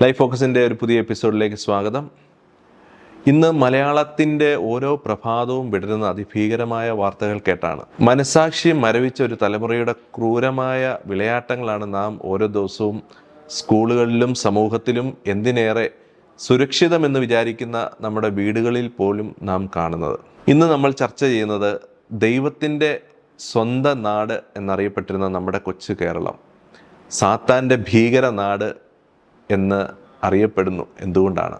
Life ഫോക്കസിൻ്റെ ഒരു പുതിയ എപ്പിസോഡിലേക്ക് സ്വാഗതം. ഇന്ന് മലയാളത്തിൻ്റെ ഓരോ പ്രഭാതവും വിടരുന്ന അതിഭീകരമായ വാർത്തകൾ കേട്ടാണ്. മനസാക്ഷി മരവിച്ച ഒരു തലമുറയുടെ ക്രൂരമായ വിളയാട്ടങ്ങളാണ് നാം ഓരോ ദിവസവും സ്കൂളുകളിലും സമൂഹത്തിലും എന്തിനേറെ സുരക്ഷിതമെന്ന് വിചാരിക്കുന്ന നമ്മുടെ വീടുകളിൽ പോലും നാം കാണുന്നത്. ഇന്ന് നമ്മൾ ചർച്ച ചെയ്യുന്നത് ദൈവത്തിൻ്റെ സ്വന്തം നാട് എന്നറിയപ്പെട്ടിരുന്ന നമ്മുടെ കൊച്ചു കേരളം സാത്താൻ്റെ ഭീകര നാട് എന്ന് അറിയപ്പെടുന്നു. എന്തുകൊണ്ടാണ്?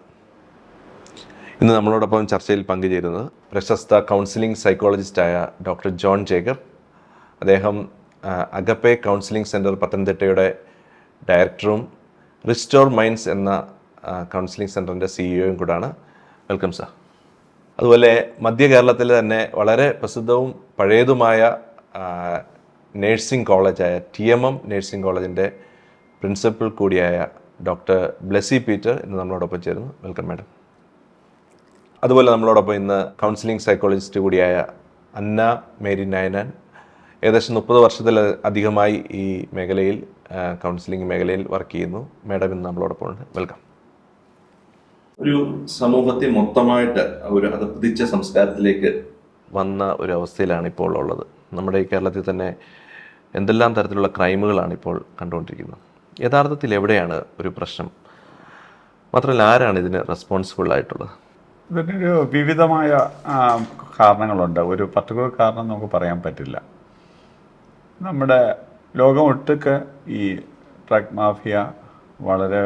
ഇന്ന് നമ്മളോടൊപ്പം ചർച്ചയിൽ പങ്കുചേരുന്നത് പ്രശസ്ത കൗൺസിലിംഗ് സൈക്കോളജിസ്റ്റായ ഡോക്ടർ ജോൺ ജേക്കബ്. അദ്ദേഹം അഗപ്പെ കൗൺസിലിംഗ് സെൻറ്റർ പത്തനംതിട്ടയുടെ ഡയറക്ടറും റിസ്റ്റോർ മൈൻഡ്സ് എന്ന കൗൺസിലിംഗ് സെൻറ്ററിൻ്റെ സിഇഒയും കൂടാണ്. Welcome sir. അതുപോലെ മധ്യ കേരളത്തിലെ തന്നെ വളരെ പ്രസിദ്ധവും പഴയതുമായ നേഴ്സിംഗ് കോളേജായ TMM നേഴ്സിംഗ് കോളേജിൻ്റെ പ്രിൻസിപ്പൽ കൂടിയായ ഡോക്ടർ ബ്ലെസി പീറ്റർ ഇന്ന് നമ്മളോടൊപ്പം ചേരുന്നു. Welcome madam. അതുപോലെ നമ്മളോടൊപ്പം ഇന്ന് കൗൺസിലിംഗ് സൈക്കോളജിസ്റ്റ് കൂടിയായ അന്ന മേരി നയനാൻ. ഏകദേശം 30 വർഷത്തിലധികമായി ഈ മേഖലയിൽ കൗൺസിലിംഗ് മേഖലയിൽ വർക്ക് ചെയ്യുന്നു. മാഡം ഇന്ന് നമ്മളോടൊപ്പം ഉണ്ട്. വെൽക്കം. ഒരു സമൂഹത്തെ മൊത്തമായിട്ട് ഒരു അതപ്പതിച്ച സംസ്കാരത്തിലേക്ക് വന്ന ഒരു അവസ്ഥയിലാണ് ഇപ്പോൾ ഉള്ളത്. നമ്മുടെ ഈ കേരളത്തിൽ തന്നെ എന്തെല്ലാം തരത്തിലുള്ള ക്രൈമുകളാണ് ഇപ്പോൾ കണ്ടുകൊണ്ടിരിക്കുന്നത്. യഥാർത്ഥത്തിൽ എവിടെയാണ് ഒരു പ്രശ്നം? മാത്രമല്ല, ആരാണ് ഇതിന് റെസ്പോൺസിബിൾ ആയിട്ടുള്ളത്? ഇതിനൊരു വിവിധമായ കാരണങ്ങളുണ്ട്. ഒരു പർട്ടിക്കുലർ കാരണം നമുക്ക് പറയാൻ പറ്റില്ല. നമ്മുടെ ലോകമൊട്ടുക്ക് ഈ ഡ്രഗ് മാഫിയ വളരെ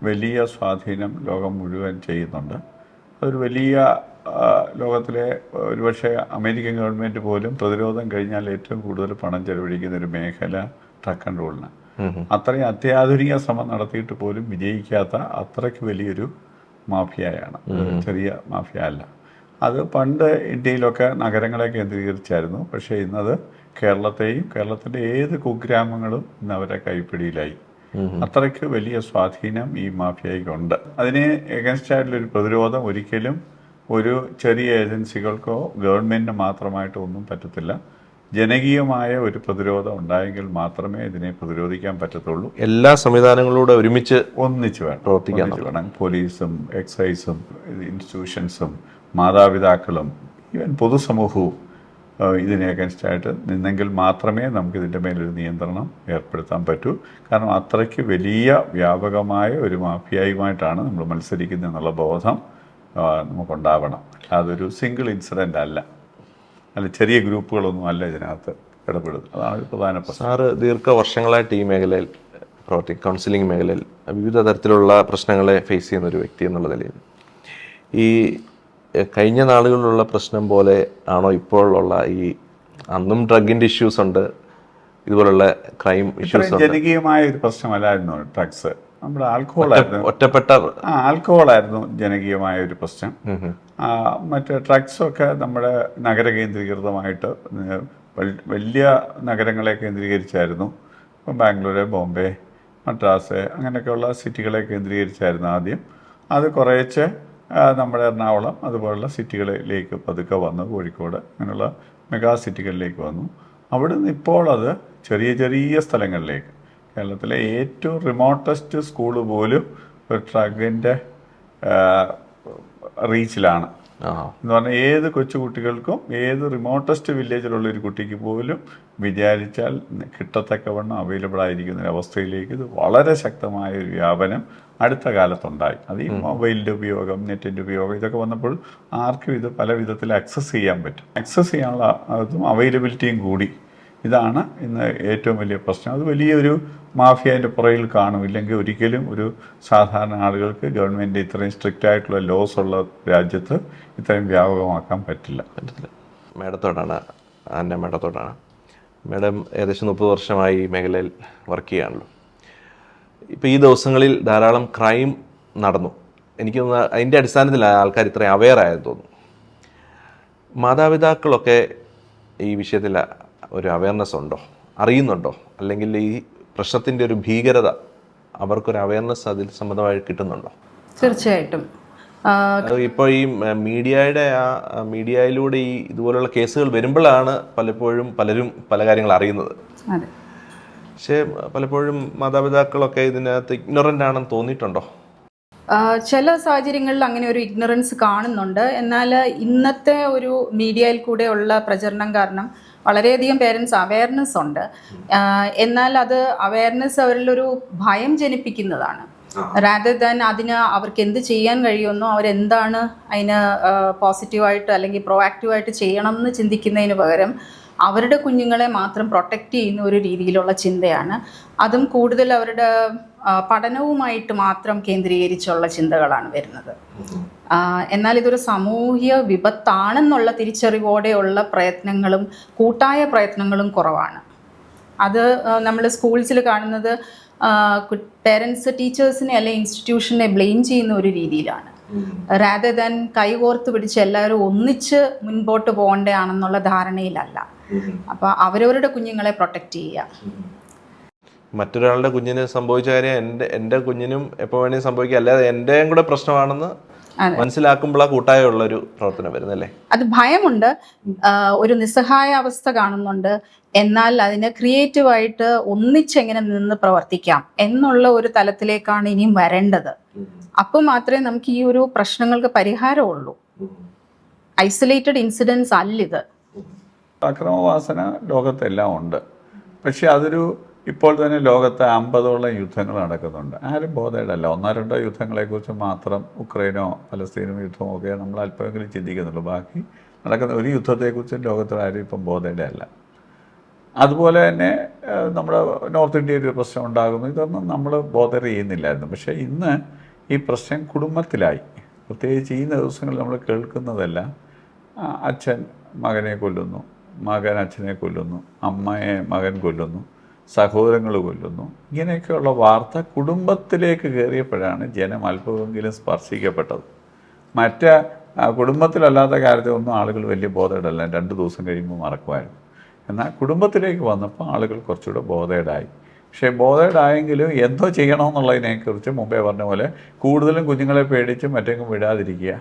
വലിയ സ്വാധീനം ലോകം മുഴുവൻ ചെയ്യുന്നുണ്ട്. അതൊരു വലിയ ലോകത്തിലെ ഒരുപക്ഷെ അമേരിക്കൻ ഗവൺമെൻറ് പോലും പ്രതിരോധം കഴിഞ്ഞാൽ ഏറ്റവും കൂടുതൽ പണം ചെലവഴിക്കുന്ന ഒരു മേഖല ഡ്രഗ് കൺട്രോളിന്. അത്രയും അത്യാധുനിക ശ്രമം നടത്തിയിട്ട് പോലും വിജയിക്കാത്ത അത്രയ്ക്ക് വലിയൊരു മാഫിയയാണ്. ചെറിയ മാഫിയ അല്ല. അത് പണ്ട് ഇന്ത്യയിലൊക്കെ നഗരങ്ങളെ കേന്ദ്രീകരിച്ചായിരുന്നു. പക്ഷേ ഇന്നത് കേരളത്തെയും കേരളത്തിൻ്റെ ഏത് കുഗ്രാമങ്ങളും ഇന്ന് അവരെ കൈപ്പിടിയിലായി. അത്രയ്ക്ക് വലിയ സ്വാധീനം ഈ മാഫിയയ്ക്കുണ്ട്. അതിന് എഗൻസ്റ്റ് ആയിട്ടുള്ളൊരു പ്രതിരോധം ഒരിക്കലും ഒരു ചെറിയ ഏജൻസികൾക്കോ ഗവൺമെൻറ്റിന് മാത്രമായിട്ടോ ഒന്നും പറ്റത്തില്ല. ജനകീയമായ ഒരു പ്രതിരോധം ഉണ്ടായെങ്കിൽ മാത്രമേ ഇതിനെ പ്രതിരോധിക്കാൻ പറ്റത്തുള്ളൂ. എല്ലാ സംവിധാനങ്ങളൂടെ ഒന്നിച്ച് വേണം. പോലീസും എക്സൈസും ഇൻസ്റ്റിറ്റ്യൂഷൻസും മാതാപിതാക്കളും ഈവൻ പൊതുസമൂഹവും ഇതിനെ അഗൻസ്റ്റായിട്ട് നിന്നെങ്കിൽ മാത്രമേ നമുക്കിതിൻ്റെ മേലൊരു നിയന്ത്രണം ഏർപ്പെടുത്താൻ പറ്റൂ. കാരണം അത്രയ്ക്ക് വലിയ വ്യാപകമായ ഒരു മാഫിയയുമായിട്ടാണ് നമ്മൾ മത്സരിക്കുന്നത് എന്നുള്ള ബോധം നമുക്കുണ്ടാവണം. അതൊരു സിംഗിൾ ഇൻസിഡൻ്റ് അല്ല, ചെറിയ ഗ്രൂപ്പുകളൊന്നും അല്ല ഇതിനകത്ത് ഇടപെടുന്നത്. അതാണ് ഒരു പ്രധാന പ്രശ്നം. സാറ് ദീർഘവർഷങ്ങളായിട്ട് ഈ മേഖലയിൽ കൗൺസിലിംഗ് മേഖലയിൽ വിവിധ തരത്തിലുള്ള പ്രശ്നങ്ങളെ ഫേസ് ചെയ്യുന്ന ഒരു വ്യക്തി എന്നുള്ള നിലയിൽ ഈ കഴിഞ്ഞ നാളുകളിലുള്ള പ്രശ്നം പോലെ ആണോ ഇപ്പോഴുള്ള ഈ അന്നും ഡ്രഗിൻ്റെ ഇഷ്യൂസ് ഉണ്ട്, ഇതുപോലുള്ള ക്രൈം ഇഷ്യൂസ്? ജനകീയമായ ഒരു പ്രശ്നമല്ലായിരുന്നു ഡ്രഗ്സ്. നമ്മുടെ ഒറ്റപ്പെട്ട ആൽക്കഹോളായിരുന്നു ജനകീയമായ ഒരു പ്രശ്നം. മറ്റ് ഡ്രഗ്സൊക്കെ നമ്മുടെ നഗര കേന്ദ്രീകൃതമായിട്ട് വലിയ നഗരങ്ങളെ കേന്ദ്രീകരിച്ചായിരുന്നു. ഇപ്പം ബാംഗ്ലൂര്, ബോംബെ, മദ്രാസ് അങ്ങനെയൊക്കെയുള്ള സിറ്റികളെ കേന്ദ്രീകരിച്ചായിരുന്നു ആദ്യം. അത് കുറേശ്ശെ നമ്മുടെ എറണാകുളം അതുപോലുള്ള സിറ്റികളിലേക്ക് പതുക്കെ വന്നു. കോഴിക്കോട് അങ്ങനെയുള്ള മെഗാ സിറ്റികളിലേക്ക് വന്നു. അവിടെ നിന്ന് ഇപ്പോൾ അത് ചെറിയ ചെറിയ സ്ഥലങ്ങളിലേക്ക്, കേരളത്തിലെ ഏറ്റവും റിമോട്ടസ്റ്റ് സ്കൂള് പോലും ഒരു ഡ്രഗിൻ്റെ റീച്ചിലാണ് എന്ന് പറഞ്ഞാൽ ഏത് കൊച്ചുകുട്ടികൾക്കും ഏത് റിമോട്ടസ്റ്റ് വില്ലേജിലുള്ള ഒരു കുട്ടിക്ക് പോലും വിചാരിച്ചാൽ കിട്ടത്തക്കവണ്ണം അവൈലബിൾ ആയിരിക്കുന്ന ഒരു അവസ്ഥയിലേക്ക് ഇത് വളരെ ശക്തമായ ഒരു വ്യാപനം അടുത്ത കാലത്തുണ്ടായി. അത് ഈ മൊബൈലിൻ്റെ ഉപയോഗം, നെറ്റിൻ്റെ ഉപയോഗം ഇതൊക്കെ വന്നപ്പോൾ ആർക്കും ഇത് പല വിധത്തിൽ ആക്സസ് ചെയ്യാൻ പറ്റും. ആക്സസ് ചെയ്യാനുള്ള അതും അവൈലബിലിറ്റിയും കൂടി. ഇതാണ് ഇന്ന് ഏറ്റവും വലിയ പ്രശ്നം. അത് വലിയൊരു മാഫിയൻ്റെ പുറകിൽ കാണും. ഇല്ലെങ്കിൽ ഒരിക്കലും ഒരു സാധാരണ ആളുകൾക്ക് ഗവൺമെൻറ് ഇത്രയും സ്ട്രിക്റ്റ് ആയിട്ടുള്ള ലോസ് ഉള്ള രാജ്യത്ത് ഇത്രയും വ്യാപകമാക്കാൻ പറ്റില്ല. മാഡത്തോടാണ് മാഡം ഏകദേശം 30 വർഷമായി ഈ മേഖലയിൽ വർക്ക് ചെയ്യാണല്ലോ. ഇപ്പോൾ ഈ ദിവസങ്ങളിൽ ധാരാളം ക്രൈം നടന്നു. എനിക്ക് തോന്നുന്നു അതിൻ്റെ അടിസ്ഥാനത്തിൽ ആൾക്കാർ ഇത്രയും അവെയർ ആയെന്ന് തോന്നുന്നു. മാതാപിതാക്കളൊക്കെ ഈ വിഷയത്തിൽ ഒരു അവയർനെസ് ഉണ്ടോ, അറിയുന്നുണ്ടോ? അല്ലെങ്കിൽ ഈ പ്രശ്നത്തിൻ്റെ ഒരു ഭീകരത അവർക്കൊരു അവയർനെസ് അതിൽ സംബന്ധമായി കിട്ടുന്നുണ്ടോ? തീർച്ചയായിട്ടും. ഇപ്പോൾ ഈ മീഡിയയിലൂടെ ഈ ഇതുപോലുള്ള കേസുകൾ വരുമ്പോഴാണ് പലപ്പോഴും പലരും പല കാര്യങ്ങൾ അറിയുന്നത്. പക്ഷേ പലപ്പോഴും മാതാപിതാക്കളൊക്കെ ഇതിനകത്ത് ഇഗ്നോറൻ്റ് ആണെന്ന് തോന്നിയിട്ടുണ്ടോ? ചില സാഹചര്യങ്ങളിൽ അങ്ങനെ ഒരു ഇഗ്നറൻസ് കാണുന്നുണ്ട്. എന്നാൽ ഇന്നത്തെ ഒരു മീഡിയയിൽ കൂടെയുള്ള പ്രചരണം കാരണം വളരെയധികം പേരൻസ് അവയർനെസ് ഉണ്ട്. എന്നാൽ അത് അവയർനെസ് അവരിലൊരു ഭയം ജനിപ്പിക്കുന്നതാണ്. റാദർ ദാൻ അതിന് അവർക്ക് എന്ത് ചെയ്യാൻ കഴിയുമെന്നോ അവരെന്താണ് അതിന് പോസിറ്റീവായിട്ട് അല്ലെങ്കിൽ പ്രൊആക്റ്റീവായിട്ട് ചെയ്യണം എന്ന് ചിന്തിക്കുന്നതിന് പകരം അവരുടെ കുഞ്ഞുങ്ങളെ മാത്രം പ്രൊട്ടക്റ്റ് ചെയ്യുന്ന ഒരു രീതിയിലുള്ള ചിന്തയാണ്. അതും കൂടുതൽ അവരുടെ പഠനവുമായിട്ട് മാത്രം കേന്ദ്രീകരിച്ചുള്ള ചിന്തകളാണ് വരുന്നത്. എന്നാൽ ഇതൊരു സാമൂഹ്യ വിപത്താണെന്നുള്ള തിരിച്ചറിവോടെയുള്ള പ്രയത്നങ്ങളും കൂട്ടായ പ്രയത്നങ്ങളും കുറവാണ്. അത് നമ്മൾ സ്കൂൾസിൽ കാണുന്നത് പേരൻസ് ടീച്ചേഴ്സിനെ അല്ലെങ്കിൽ ഇൻസ്റ്റിറ്റ്യൂഷനെ ബ്ലെയിം ചെയ്യുന്ന ഒരു രീതിയിലാണ്. റാദർ ദാൻ കൈകോർത്ത് പിടിച്ച് എല്ലാവരും ഒന്നിച്ച് മുൻപോട്ട് പോകേണ്ടതാണെന്നുള്ള ധാരണയിലല്ല. അപ്പോൾ അവരവരുടെ കുഞ്ഞുങ്ങളെ പ്രൊട്ടക്റ്റ് ചെയ്യുക. മറ്റൊരാളുടെ കുഞ്ഞിന് സംഭവിച്ച കാര്യം എൻ്റെ കുഞ്ഞിനും എപ്പോൾ വേണമെങ്കിൽ സംഭവിക്കുക, അല്ലാതെ എൻ്റെയും കൂടെ പ്രശ്നമാണെന്ന് മനസ്സിലാക്കുമ്പോൾ കൂട്ടായുള്ള ഒരു പ്രവർത്തനം വരുന്നല്ലേ. അത് ഭയമുണ്ട്, ഒരു നിസ്സഹായ അവസ്ഥ കാണുന്നുണ്ട്. എന്നാൽ അതിന് ക്രിയേറ്റീവായിട്ട് ഒന്നിച്ചെങ്ങനെ നിന്ന് പ്രവർത്തിക്കാം എന്നുള്ള ഒരു തലത്തിലേക്കാണ് ഇനിയും വരേണ്ടത്. അപ്പോൾ മാത്രമേ നമുക്ക് ഈ ഒരു പ്രശ്നങ്ങൾക്ക് പരിഹാരമുള്ളൂ. Isolated incidents അല്ലിത്. അക്രമവാസന ലോകത്തെല്ലാം ഉണ്ട്. പക്ഷെ അതൊരു ഇപ്പോൾ തന്നെ ലോകത്ത് 50ഓളം യുദ്ധങ്ങൾ നടക്കുന്നുണ്ട്. ആരും ബോധേടല്ല. 1-2 യുദ്ധങ്ങളെക്കുറിച്ച് മാത്രം ഉക്രൈനോ പലസ്തീനും യുദ്ധമോ ഒക്കെ നമ്മൾ അല്പമെങ്കിലും ചിന്തിക്കുന്നുള്ളൂ. ബാക്കി നടക്കുന്ന ഒരു യുദ്ധത്തെക്കുറിച്ച് ലോകത്തിൽ ആരും ഇപ്പം ബോധേടല്ല. അതുപോലെ തന്നെ നമ്മുടെ നോർത്ത് ഇന്ത്യയിൽ ഒരു പ്രശ്നം ഉണ്ടാകുന്നു. ഇതൊന്നും നമ്മൾ ബോധർ ചെയ്യുന്നില്ലായിരുന്നു. പക്ഷേ ഇന്ന് ഈ പ്രശ്നം കുടുംബത്തിലായി. പ്രത്യേകിച്ച് ഈ ദിവസങ്ങളിൽ നമ്മൾ കേൾക്കുന്നതെല്ലാം അച്ഛൻ മകനെ കൊല്ലുന്നു, മകൻ അച്ഛനെ കൊല്ലുന്നു, അമ്മയെ മകൻ കൊല്ലുന്നു, സഹോദരങ്ങൾ കൊല്ലുന്നു. ഇങ്ങനെയൊക്കെയുള്ള വാർത്ത കുടുംബത്തിലേക്ക് കയറിയപ്പോഴാണ് ജനം അല്പമെങ്കിലും സ്പർശിക്കപ്പെട്ടത്. മറ്റ് കുടുംബത്തിലല്ലാത്ത കാര്യത്തിലൊന്നും ആളുകൾ വലിയ ബോധേടല്ല, 2 ദിവസം കഴിയുമ്പോൾ മറക്കുമായിരുന്നു. എന്നാൽ കുടുംബത്തിലേക്ക് വന്നപ്പോൾ ആളുകൾ കുറച്ചുകൂടെ ബോധേഡായി. പക്ഷേ ബോധേഡായെങ്കിലും എന്തോ ചെയ്യണമെന്നുള്ളതിനെക്കുറിച്ച് മുമ്പേ പറഞ്ഞ പോലെ കൂടുതലും കുഞ്ഞുങ്ങളെ പേടിച്ച് മറ്റെങ്ങും വിടാതിരിക്കുക,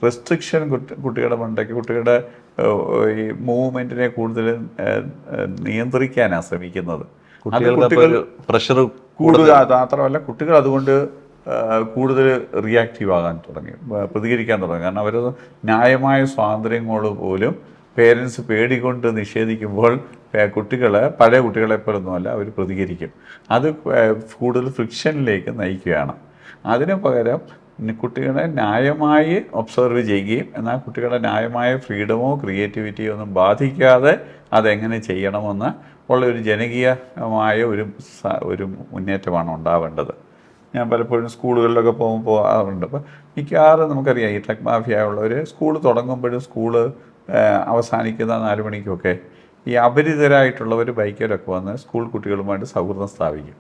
റെസ്ട്രിക്ഷൻ കുട്ടികളുടെ മണ്ടയ്ക്ക് കുട്ടികളുടെ ഈ മൂവ്മെൻറ്റിനെ കൂടുതൽ നിയന്ത്രിക്കാനാണ് ശ്രമിക്കുന്നത്. പ്രഷർ കൂടുതൽ മാത്രമല്ല, കുട്ടികൾ അതുകൊണ്ട് കൂടുതൽ റിയാക്റ്റീവ് ആകാൻ തുടങ്ങി, പ്രതികരിക്കാൻ തുടങ്ങി. കാരണം അവർ ന്യായമായ സ്വാതന്ത്ര്യങ്ങൾ പോലും പേരൻസ് പേടികൊണ്ട് നിഷേധിക്കുമ്പോൾ കുട്ടികൾ പഴയ കുട്ടികളെപ്പോലൊന്നുമല്ല, അവർ പ്രതികരിക്കും. അത് കൂടുതൽ ഫ്രിക്ഷനിലേക്ക് നയിക്കുകയാണ്. അതിന് പകരം കുട്ടികളെ ന്യായമായി ഒബ്സർവ് ചെയ്യുകയും എന്നാൽ കുട്ടികളുടെ ന്യായമായ ഫ്രീഡമോ ക്രിയേറ്റിവിറ്റിയോ ഒന്നും ബാധിക്കാതെ അതെങ്ങനെ ചെയ്യണമെന്ന് ഉള്ള ഒരു ജനകീയമായ ഒരു മുന്നേറ്റമാണ് ഉണ്ടാവേണ്ടത്. ഞാൻ പലപ്പോഴും സ്കൂളുകളിലൊക്കെ പോകാറുണ്ട്. അപ്പോൾ മിക്കവാറും നമുക്കറിയാം ഈ ഡ്രഗ് മാഫിയ ഉള്ളവർ സ്കൂൾ തുടങ്ങുമ്പോഴും സ്കൂള് അവസാനിക്കുന്ന 4 മണിക്കൊക്കെ ഈ അപരിചിതരായിട്ടുള്ളവർ ബൈക്കിലൊക്കെ വന്ന് സ്കൂൾ കുട്ടികളുമായിട്ട് സൗഹൃദം സ്ഥാപിക്കും.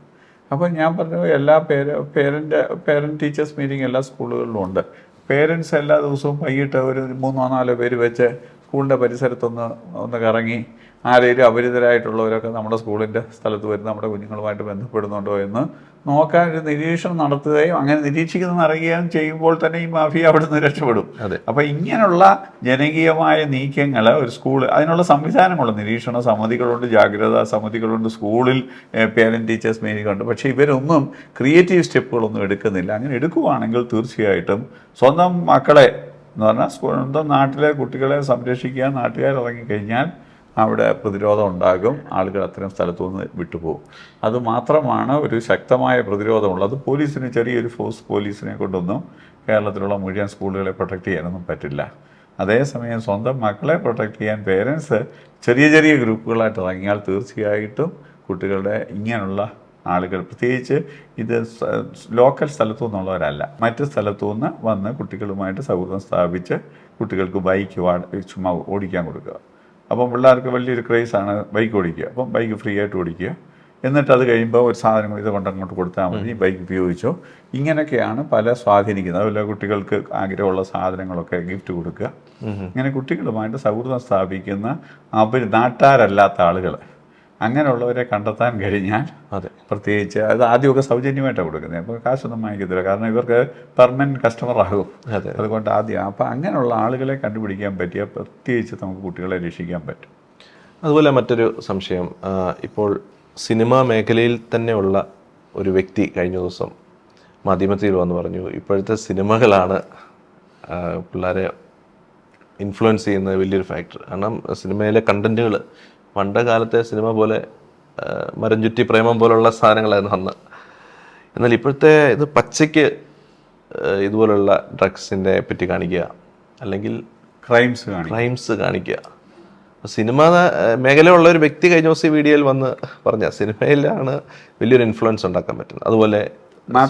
അപ്പോൾ ഞാൻ പറഞ്ഞു എല്ലാ പേരൻറ്റ് ടീച്ചേഴ്സ് മീറ്റിംഗ് എല്ലാ സ്കൂളുകളിലും ഉണ്ട്. പേരൻസ് എല്ലാ ദിവസവും വൈകിട്ട് ഒരു 3-4 പേര് വെച്ച് സ്കൂളിൻ്റെ പരിസരത്തൊന്ന് കറങ്ങി ആരെങ്കിലും അപരിചിതരായിട്ടുള്ളവരൊക്കെ നമ്മുടെ സ്കൂളിൻ്റെ സ്ഥലത്ത് വരുന്ന നമ്മുടെ കുഞ്ഞുങ്ങളുമായിട്ട് ബന്ധപ്പെടുന്നുണ്ടോ എന്ന് നോക്കാൻ ഒരു നിരീക്ഷണം നടത്തുകയും അങ്ങനെ നിരീക്ഷിക്കുന്നത് അറിയുകയും ചെയ്യുമ്പോൾ തന്നെ ഈ മാഫിയ അവിടെ നിന്ന് രക്ഷപ്പെടും. അപ്പോൾ ഇങ്ങനെയുള്ള ജനകീയമായ നീക്കങ്ങൾ ഒരു സ്കൂൾ അതിനുള്ള സംവിധാനങ്ങളുണ്ട്, നിരീക്ഷണ സമിതികളുണ്ട്, ജാഗ്രതാ സമിതികളുണ്ട്, സ്കൂളിൽ പേരൻറ്റ് ടീച്ചേഴ്സ് മീറ്റിംഗ് ഉണ്ട്. പക്ഷേ ഇവരൊന്നും ക്രിയേറ്റീവ് സ്റ്റെപ്പുകളൊന്നും എടുക്കുന്നില്ല. അങ്ങനെ എടുക്കുവാണെങ്കിൽ തീർച്ചയായിട്ടും സ്വന്തം മക്കളെ എന്ന് പറഞ്ഞാൽ സ്വന്തം നാട്ടിലെ കുട്ടികളെ സംരക്ഷിക്കുക, നാട്ടുകാരിറങ്ങിക്കഴിഞ്ഞാൽ അവിടെ പ്രതിരോധം ഉണ്ടാകും. ആളുകൾ അത്തരം സ്ഥലത്തു നിന്ന് വിട്ടുപോകും. അതുമാത്രമാണ് ഒരു ശക്തമായ പ്രതിരോധമുള്ളത്. പോലീസിന് ചെറിയൊരു ഫോഴ്സ് പോലീസിനെ കൊണ്ടൊന്നും കേരളത്തിലുള്ള മുഴുവൻ സ്കൂളുകളെ പ്രൊട്ടക്റ്റ് ചെയ്യാനൊന്നും പറ്റില്ല. അതേസമയം സ്വന്തം മക്കളെ പ്രൊട്ടക്റ്റ് ചെയ്യാൻ പേരൻസ് ചെറിയ ഗ്രൂപ്പുകളായിട്ട് ഇറങ്ങിയാൽ തീർച്ചയായിട്ടും കുട്ടികളുടെ ഇങ്ങനെയുള്ള ആളുകൾ, പ്രത്യേകിച്ച് ഇത് ലോക്കൽ സ്ഥലത്തു നിന്നുള്ളവരല്ല, മറ്റ് സ്ഥലത്തു നിന്ന് വന്ന് കുട്ടികളുമായിട്ട് സൗഹൃദം സ്ഥാപിച്ച് കുട്ടികൾക്ക് ബൈക്ക് ചുമ്മാ ഓടിക്കാൻ കൊടുക്കുക. അപ്പം പിള്ളേർക്ക് വലിയൊരു ക്രേസാണ് ബൈക്ക് ഓടിക്കുക. അപ്പം ബൈക്ക് ഫ്രീ ആയിട്ട് ഓടിക്കുക. എന്നിട്ട് അത് കഴിയുമ്പോൾ ഒരു സാധനം ഇത് കൊണ്ടങ്ങോട്ട് കൊടുത്താൽ മതി, ബൈക്ക് ഉപയോഗിച്ചോ. ഇങ്ങനെയൊക്കെയാണ് പല സ്വാധീനിക്കുന്നത്. അതുപോലെ കുട്ടികൾക്ക് ആഗ്രഹമുള്ള സാധനങ്ങളൊക്കെ ഗിഫ്റ്റ് കൊടുക്കുക. ഇങ്ങനെ കുട്ടികളുമായിട്ട് സൗഹൃദം സ്ഥാപിക്കുന്ന നാട്ടാരല്ലാത്ത ആളുകൾ, അങ്ങനെയുള്ളവരെ കണ്ടെത്താൻ കഴിഞ്ഞാൽ പ്രത്യേകിച്ച് അത് ആദ്യമൊക്കെ സൗജന്യമായിട്ടാണ് കൊടുക്കുന്നത്. അപ്പോൾ കാശൊന്നും വാങ്ങിക്കത്തില്ല, കാരണം ഇവർക്ക് പെർമനൻറ്റ് കസ്റ്റമർ ആകും. അതുകൊണ്ട് ആദ്യം അപ്പോൾ അങ്ങനെയുള്ള ആളുകളെ കണ്ടുപിടിക്കാൻ പറ്റിയാൽ പ്രത്യേകിച്ച് നമുക്ക് കുട്ടികളെ രക്ഷിക്കാൻ പറ്റും. അതുപോലെ മറ്റൊരു സംശയം, ഇപ്പോൾ സിനിമാ മേഖലയിൽ തന്നെയുള്ള ഒരു വ്യക്തി കഴിഞ്ഞ ദിവസം മാധ്യമത്തിൽ വന്ന് പറഞ്ഞു, ഇപ്പോഴത്തെ സിനിമകളാണ് പിള്ളേരെ ഇൻഫ്ലുവൻസ് ചെയ്യുന്ന വലിയൊരു ഫാക്ടർ. കാരണം സിനിമയിലെ കണ്ടൻറ്റുകൾ പണ്ട് കാലത്തെ സിനിമ പോലെ മരം ചുറ്റി പ്രേമം പോലുള്ള സാധനങ്ങളായിരുന്നു അന്ന്. എന്നാൽ ഇപ്പോഴത്തെ ഇത് പച്ചയ്ക്ക് ഇതുപോലുള്ള ഡ്രഗ്സിനെ പറ്റി കാണിക്കുക, അല്ലെങ്കിൽ ക്രൈംസ് കാണിക്കുക. സിനിമ മേഖലയുള്ള ഒരു വ്യക്തി കഴിഞ്ഞ ദിവസം ഈ വീഡിയോയിൽ വന്ന് പറഞ്ഞ സിനിമയിലാണ് വലിയൊരു ഇൻഫ്ലുവൻസ് ഉണ്ടാക്കാൻ പറ്റുന്നത്. അതുപോലെ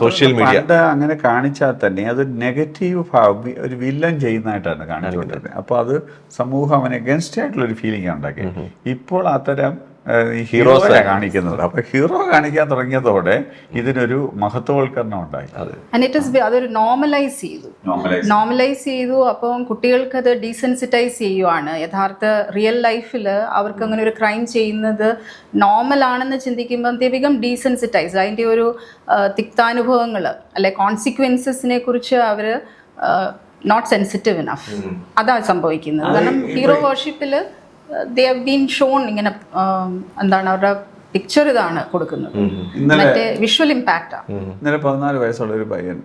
സോഷ്യൽ മീഡിയ അങ്ങനെ കാണിച്ചാൽ തന്നെ അത് നെഗറ്റീവ് ഭാവം ഒരു വില്ലൻ ചെയ്യുന്നതായിട്ടാണ് കാണിച്ചുകൊണ്ടിരുന്നത്. അപ്പോൾ അത് സമൂഹം അവന് എഗൻസ്റ്റ് ആയിട്ടുള്ള ഒരു ഫീലിംഗ് ഉണ്ടാക്കി. ഇപ്പോൾ അത്തരം ഹീറോയെ കാണിക്കുന്നത്. അപ്പൊ ഹീറോ കാണിക്കാൻ തുടങ്ങിയതോടെ ഇതിനൊരു മഹത്വവൽക്കരണം ഉണ്ടായി. അതൊരു നോർമലൈസ് ചെയ്തു. അപ്പം കുട്ടികൾക്ക് അത് ഡീസെൻസിറ്റൈസ് ചെയ്യുവാണ്. യഥാർത്ഥ റിയൽ ലൈഫിൽ അവർക്ക് അങ്ങനെ ഒരു ക്രൈം ചെയ്യുന്നത് നോർമൽ ആണെന്ന് ചിന്തിക്കുമ്പോൾ ദേ ബിക്കം ഡീസെൻസിറ്റൈസ്. അതിൻ്റെ ഒരു തിക്താനുഭവങ്ങൾ അല്ലെ കോൺസിക്വൻസസിനെ കുറിച്ച് അവർ നോട്ട് സെൻസിറ്റീവ് ഇനഫ്. അതാണ് സംഭവിക്കുന്നത്. കാരണം hero വർഷിപ്പിൽ they have been shown ഇങ്ങനെ എന്താണ് അവരുടെ പിക്ചർ ഇതാണ് കൊടുക്കുന്നത്. മറ്റേ വിഷ്വൽ ഇമ്പാക്റ്റാ. ഇന്നലെ 14 വയസ്സുള്ള ഒരു പയ്യൻ,